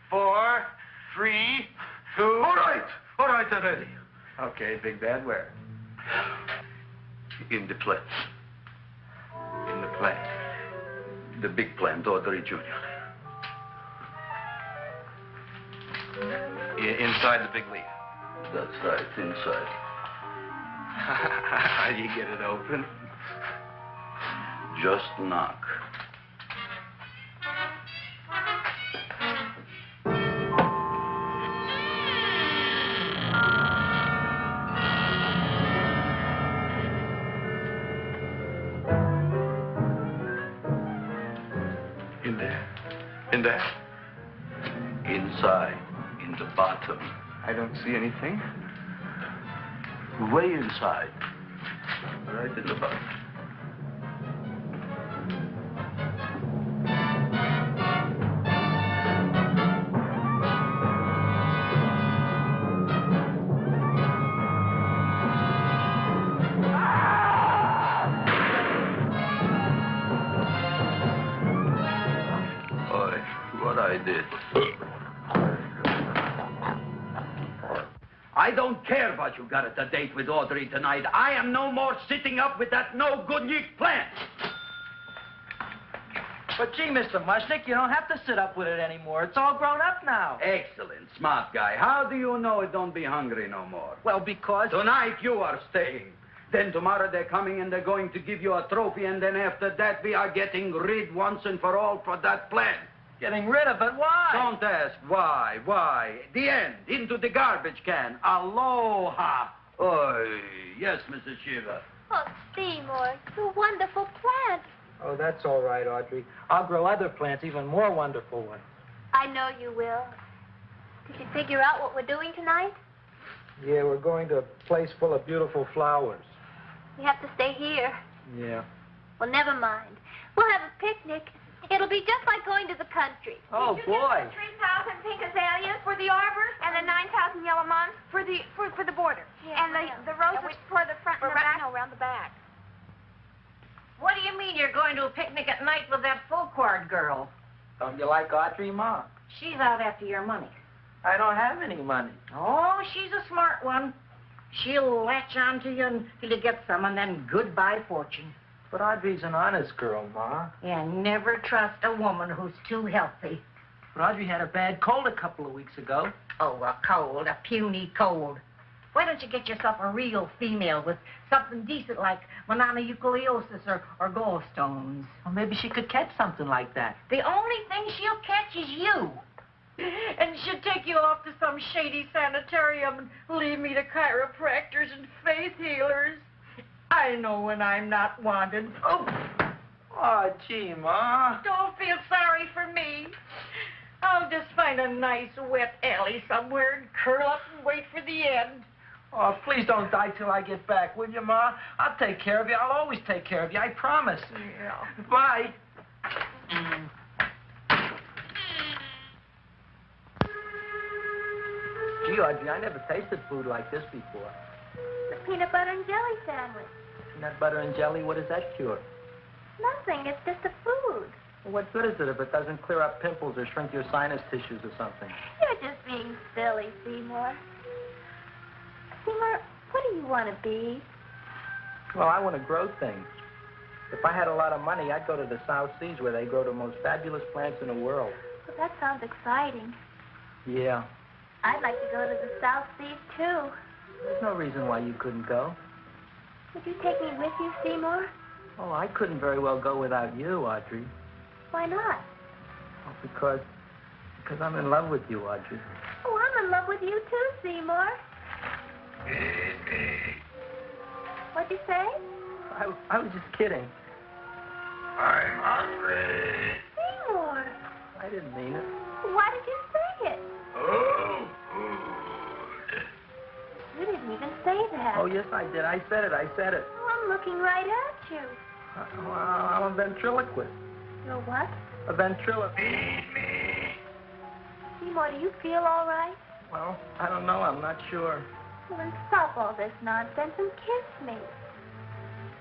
4, 3, 2. All right already. Okay, Big Bad, where? In the plant. In the plant. The big plant, Audrey Jr. Inside the big leaf. That's right, inside. How do you get it open? Just knock. In there? Inside, in the bottom. I don't see anything. Way inside. Right in the bottom. I don't care what you got at the date with Audrey tonight. I am no more sitting up with that no-good plant. But gee, Mr. Mushnick, you don't have to sit up with it anymore. It's all grown up now. Excellent, smart guy. How do you know it don't be hungry no more? Well, because... Tonight you are staying. Then tomorrow they're coming and they're going to give you a trophy, and then after that we are getting rid once and for all for that plant. Getting rid of it? Why? Don't ask why. Why? The end. Into the garbage can. Aloha. Oy. Yes, Mrs. Shiva. Oh, Seymour, you wonderful plant. Oh, that's all right, Audrey. I'll grow other plants, even more wonderful ones. I know you will. Did you figure out what we're doing tonight? Yeah, we're going to a place full of beautiful flowers. We have to stay here. Yeah. Well, never mind. We'll have a picnic. It'll be just like going to the country. Oh, boy. Did you get the 3,000 pink azaleas for the arbor? And the 9,000 yellow mums? For for the border. Yeah, and the roses for the front and the back. No, around the back. What do you mean you're going to a picnic at night with that full cord girl? Don't you like Audrey, Ma? She's out after your money. I don't have any money. Oh, she's a smart one. She'll latch on to you until you get some, and then goodbye fortune. But Audrey's an honest girl, Ma. And never trust a woman who's too healthy. But Audrey had a bad cold a couple of weeks ago. Oh, a cold, a puny cold. Why don't you get yourself a real female with something decent like mononucleosis or gallstones? Well, maybe she could catch something like that. The only thing she'll catch is you. And she'll take you off to some shady sanitarium and leave me to chiropractors and faith healers. I know when I'm not wanted. Oh, gee, Ma. Don't feel sorry for me. I'll just find a nice wet alley somewhere and curl up and wait for the end. Oh, please don't die till I get back, will you, Ma? I'll take care of you. I'll always take care of you. I promise. Yeah. Bye. Gee, Audrey, I never tasted food like this before. The peanut butter and jelly sandwich. Peanut butter and jelly, what does that cure? Nothing. It's just a food. Well, what good is it if it doesn't clear up pimples or shrink your sinus tissues or something? You're just being silly, Seymour. Seymour, what do you want to be? Well, I want to grow things. If I had a lot of money, I'd go to the South Seas where they grow the most fabulous plants in the world. Well, that sounds exciting. Yeah. I'd like to go to the South Seas, too. There's no reason why you couldn't go. Would you take me with you, Seymour? Oh, I couldn't very well go without you, Audrey. Why not? Oh, because I'm in love with you, Audrey. Oh, I'm in love with you, too, Seymour. What'd you say? I was just kidding. I'm hungry. Seymour. I didn't mean it. Why did you say it? Oh, food. You didn't even say that. Oh, yes, I did. I said it. Oh, I'm looking right at you. Well, I'm a ventriloquist. You're what? A ventriloquist. Feed me. Seymour, do you feel all right? Well, I don't know. I'm not sure. Well, then stop all this nonsense and kiss me.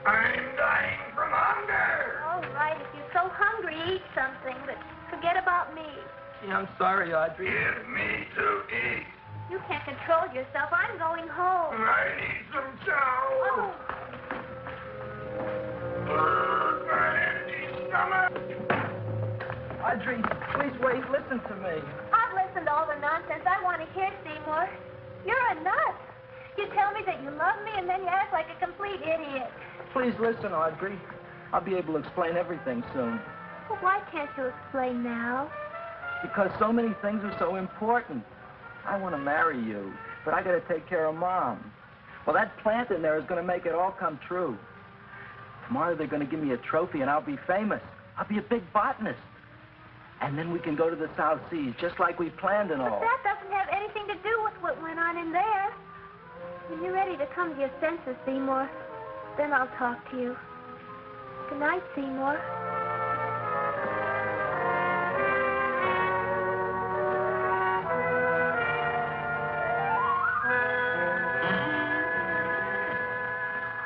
I'm dying from hunger. All right, if you're so hungry, eat something, but forget about me. Gee, I'm sorry, Audrey. Give me to eat. You can't control yourself. I'm going home. I need some chow. Oh. My empty stomach. Audrey, please wait. Listen to me. I've listened to all the nonsense I want to hear, Seymour. You're a nut. You tell me that you love me, and then you act like a complete idiot. Please listen, Audrey. I'll be able to explain everything soon. Well, why can't you explain now? Because so many things are so important. I want to marry you, but I got to take care of Mom. Well, that plant in there is going to make it all come true. Tomorrow they're going to give me a trophy, and I'll be famous. I'll be a big botanist. And then we can go to the South Seas, just like we planned and all. But that doesn't have anything to do with what went on in there. When you're ready to come to your senses, Seymour, then I'll talk to you. Good night, Seymour.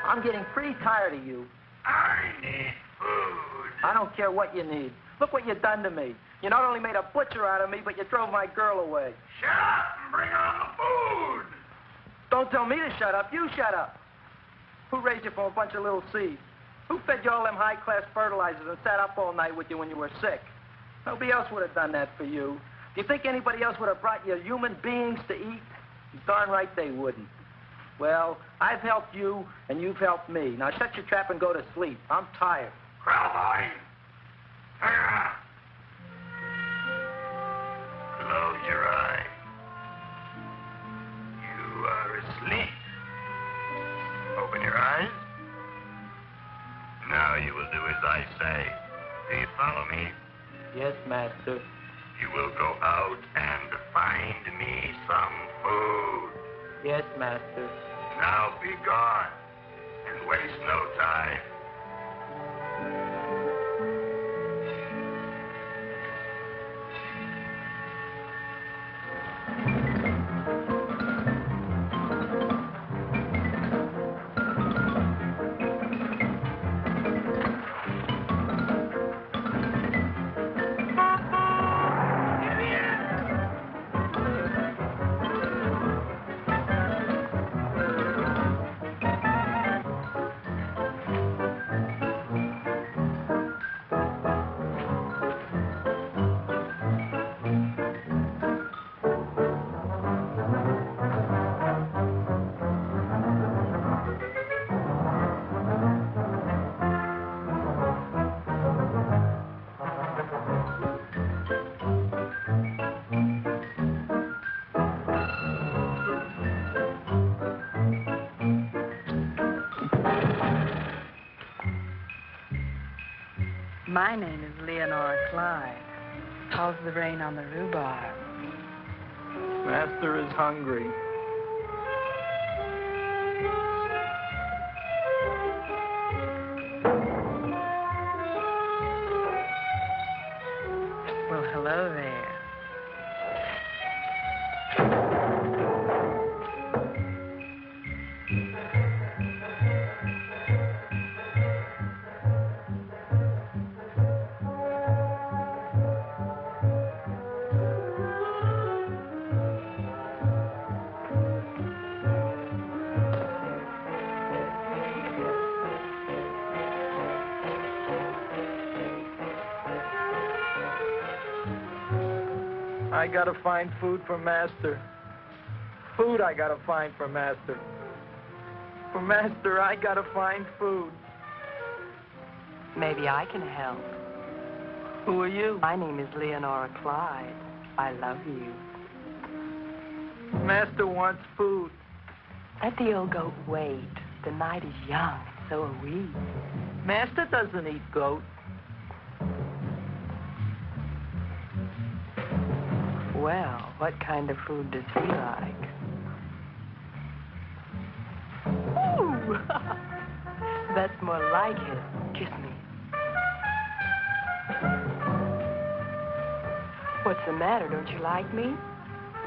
I'm getting pretty tired of you. I need food. I don't care what you need. Look what you've done to me. You not only made a butcher out of me, but you drove my girl away. Shut up and bring on the food. Don't tell me to shut up. You shut up. Who raised you from a bunch of little seeds? Who fed you all them high-class fertilizers and sat up all night with you when you were sick? Nobody else would have done that for you. Do you think anybody else would have brought you human beings to eat? You're darn right they wouldn't. Well, I've helped you, and you've helped me. Now shut your trap and go to sleep. I'm tired. Cowboy. Close your eyes. You are asleep. Open your eyes. Now you will do as I say. Do you follow me? Yes, master. You will go out and find me some food. Yes, master. Now be gone and waste no time. My name is Leonora Clyde. How's the rain on the rhubarb? Master is hungry. Well, hello there. I gotta find food for Master. Food I gotta find for Master. For Master, I gotta find food. Maybe I can help. Who are you? My name is Leonora Clyde. I love you. Master wants food. Let the old goat wait. The night is young, so are we. Master doesn't eat goat. Well, what kind of food does he like? Ooh! That's more like it. Kiss me. What's the matter? Don't you like me?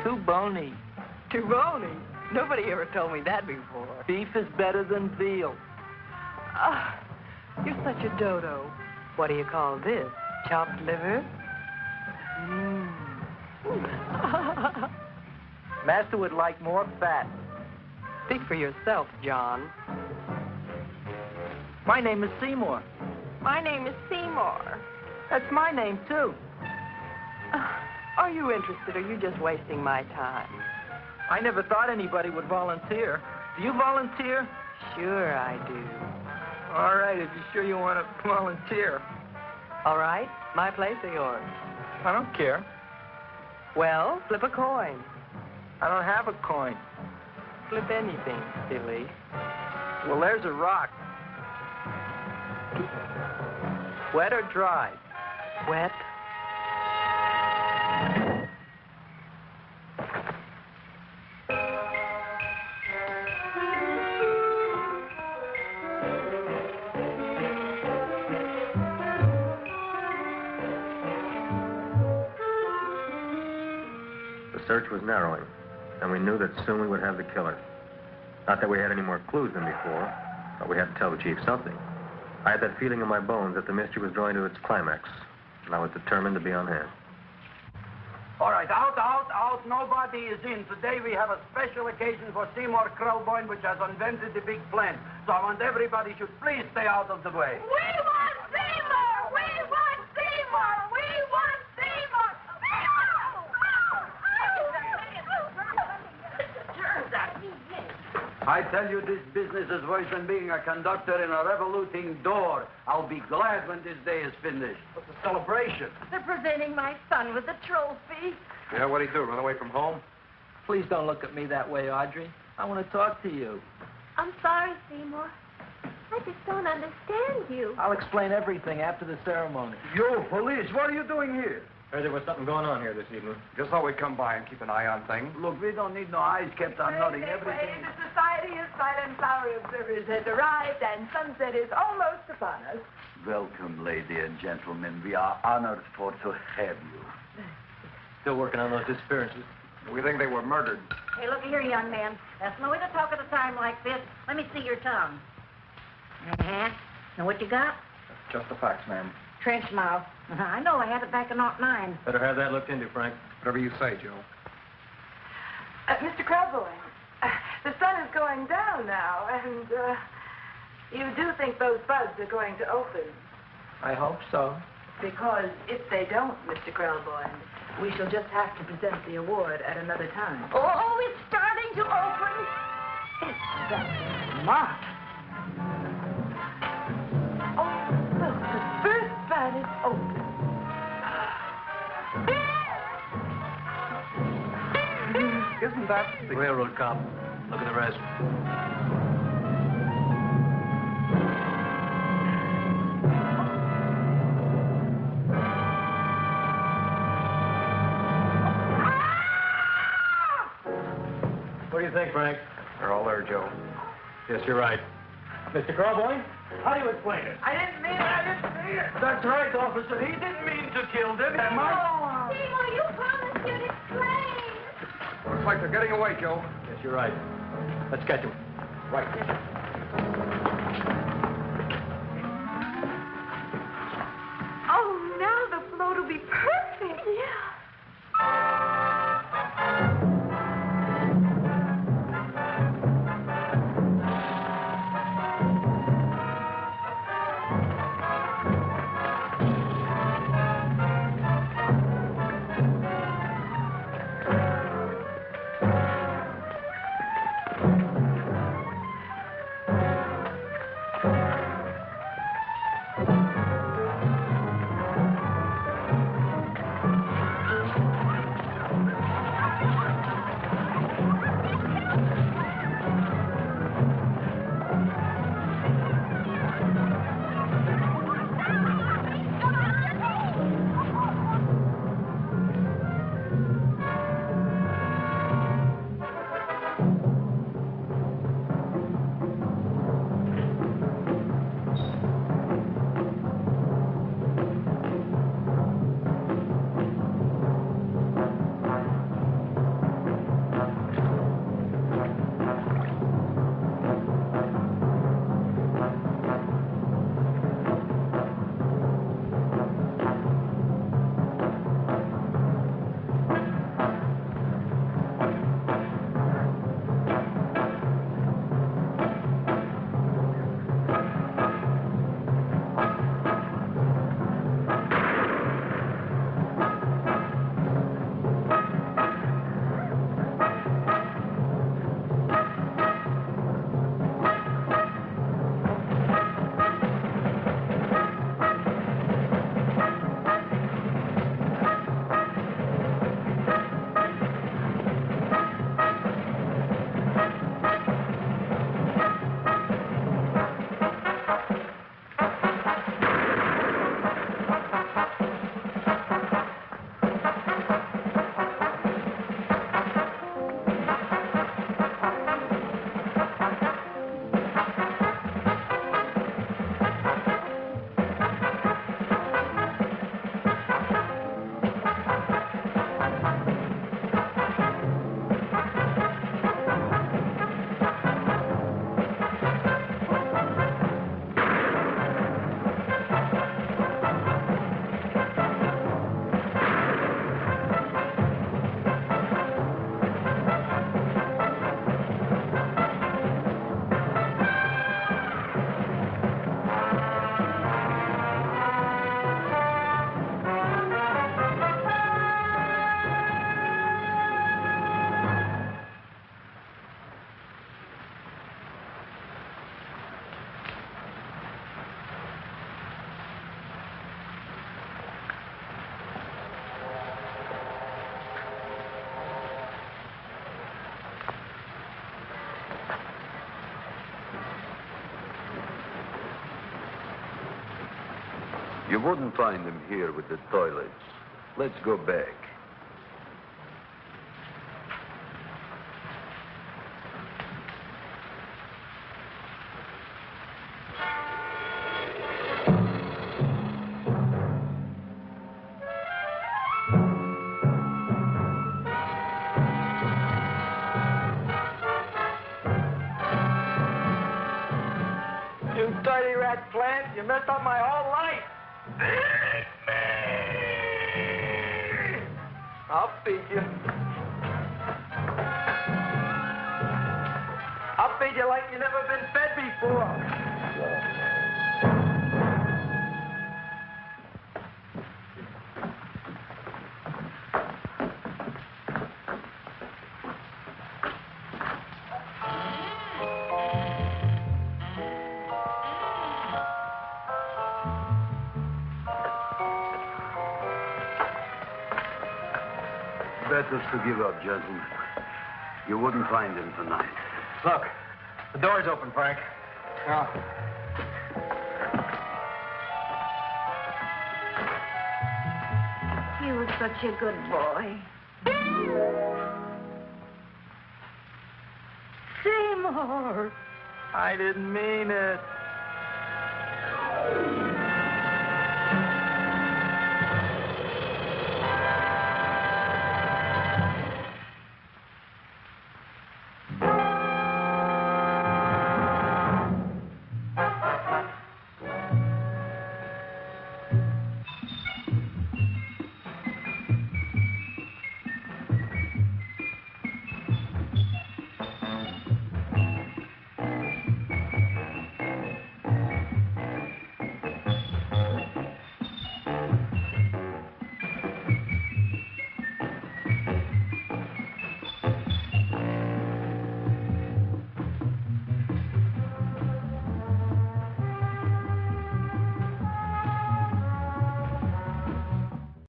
Too bony. Too bony? Nobody ever told me that before. Beef is better than veal. Ah, you're such a dodo. What do you call this? Chopped liver? Master would like more fat. Speak for yourself, John. My name is Seymour. My name is Seymour. That's my name, too. Are you interested, or are you just wasting my time? I never thought anybody would volunteer. Do you volunteer? Sure I do. All right, if you're sure you want to volunteer. All right, my place or yours? I don't care. Well, flip a coin. I don't have a coin. Flip anything, silly. Well, there's a rock. Wet or dry? Wet. The search was narrowing, and we knew that soon we would have the killer. Not that we had any more clues than before, but we had to tell the chief something. I had that feeling in my bones that the mystery was drawing to its climax, and I was determined to be on hand. All right, out. Nobody is in. Today we have a special occasion for Seymour Krelboyne, which has invented the big plan. So I want everybody should please stay out of the way. We want Seymour! We want Seymour! We want Seymour! I tell you, this business is worse than being a conductor in a revoluting door. I'll be glad when this day is finished. What's the celebration? They're presenting my son with a trophy. Yeah, what'd he do? Run away from home? Please don't look at me that way, Audrey. I want to talk to you. I'm sorry, Seymour. I just don't understand you. I'll explain everything after the ceremony. You, police, what are you doing here? Heard there was something going on here this evening. Just thought we'd come by and keep an eye on things. Look, we don't need no eyes kept on nothing. The Everything. Society of Silent Flower Observers has arrived, and sunset is almost upon us. Welcome, lady and gentlemen. We are honored for to have you. Still working on those disappearances. We think they were murdered. Hey, look here, young man. That's no way to talk at a time like this. Let me see your tongue. Uh-huh. Now, what you got? Just the facts, ma'am. Trench mouth. I know. I had it back in '09. Better have that looked into, Frank. Whatever you say, Joe. Mr. Krelboyne, the sun is going down now, and you do think those buds are going to open. I hope so. Because if they don't, Mr. Krelboyne, we shall just have to present the award at another time. Oh, it's starting to open. That's smart. Oh, look, the first bud is open. Isn't that the railroad cop? Look at the rest. What do you think, Frank? They're all there, Joe. Yes, you're right. Mr. Carboy, how do you explain it? I didn't mean it. That's right, officer. He didn't mean to kill them. Seymour, you promised you'd explain. Looks like they're getting away, Joe. Yes, you're right. Let's catch him. Right. Oh, now the float will be perfect. Yeah. You wouldn't find them here with the toilets. Let's go back. You dirty rat plant. You messed up my whole life. I'll feed you. I'll feed you like you've never been fed before. Better to give up, gentlemen. You wouldn't find him tonight. Look, the door's open, Frank. Now, He was such a good boy. I didn't mean it.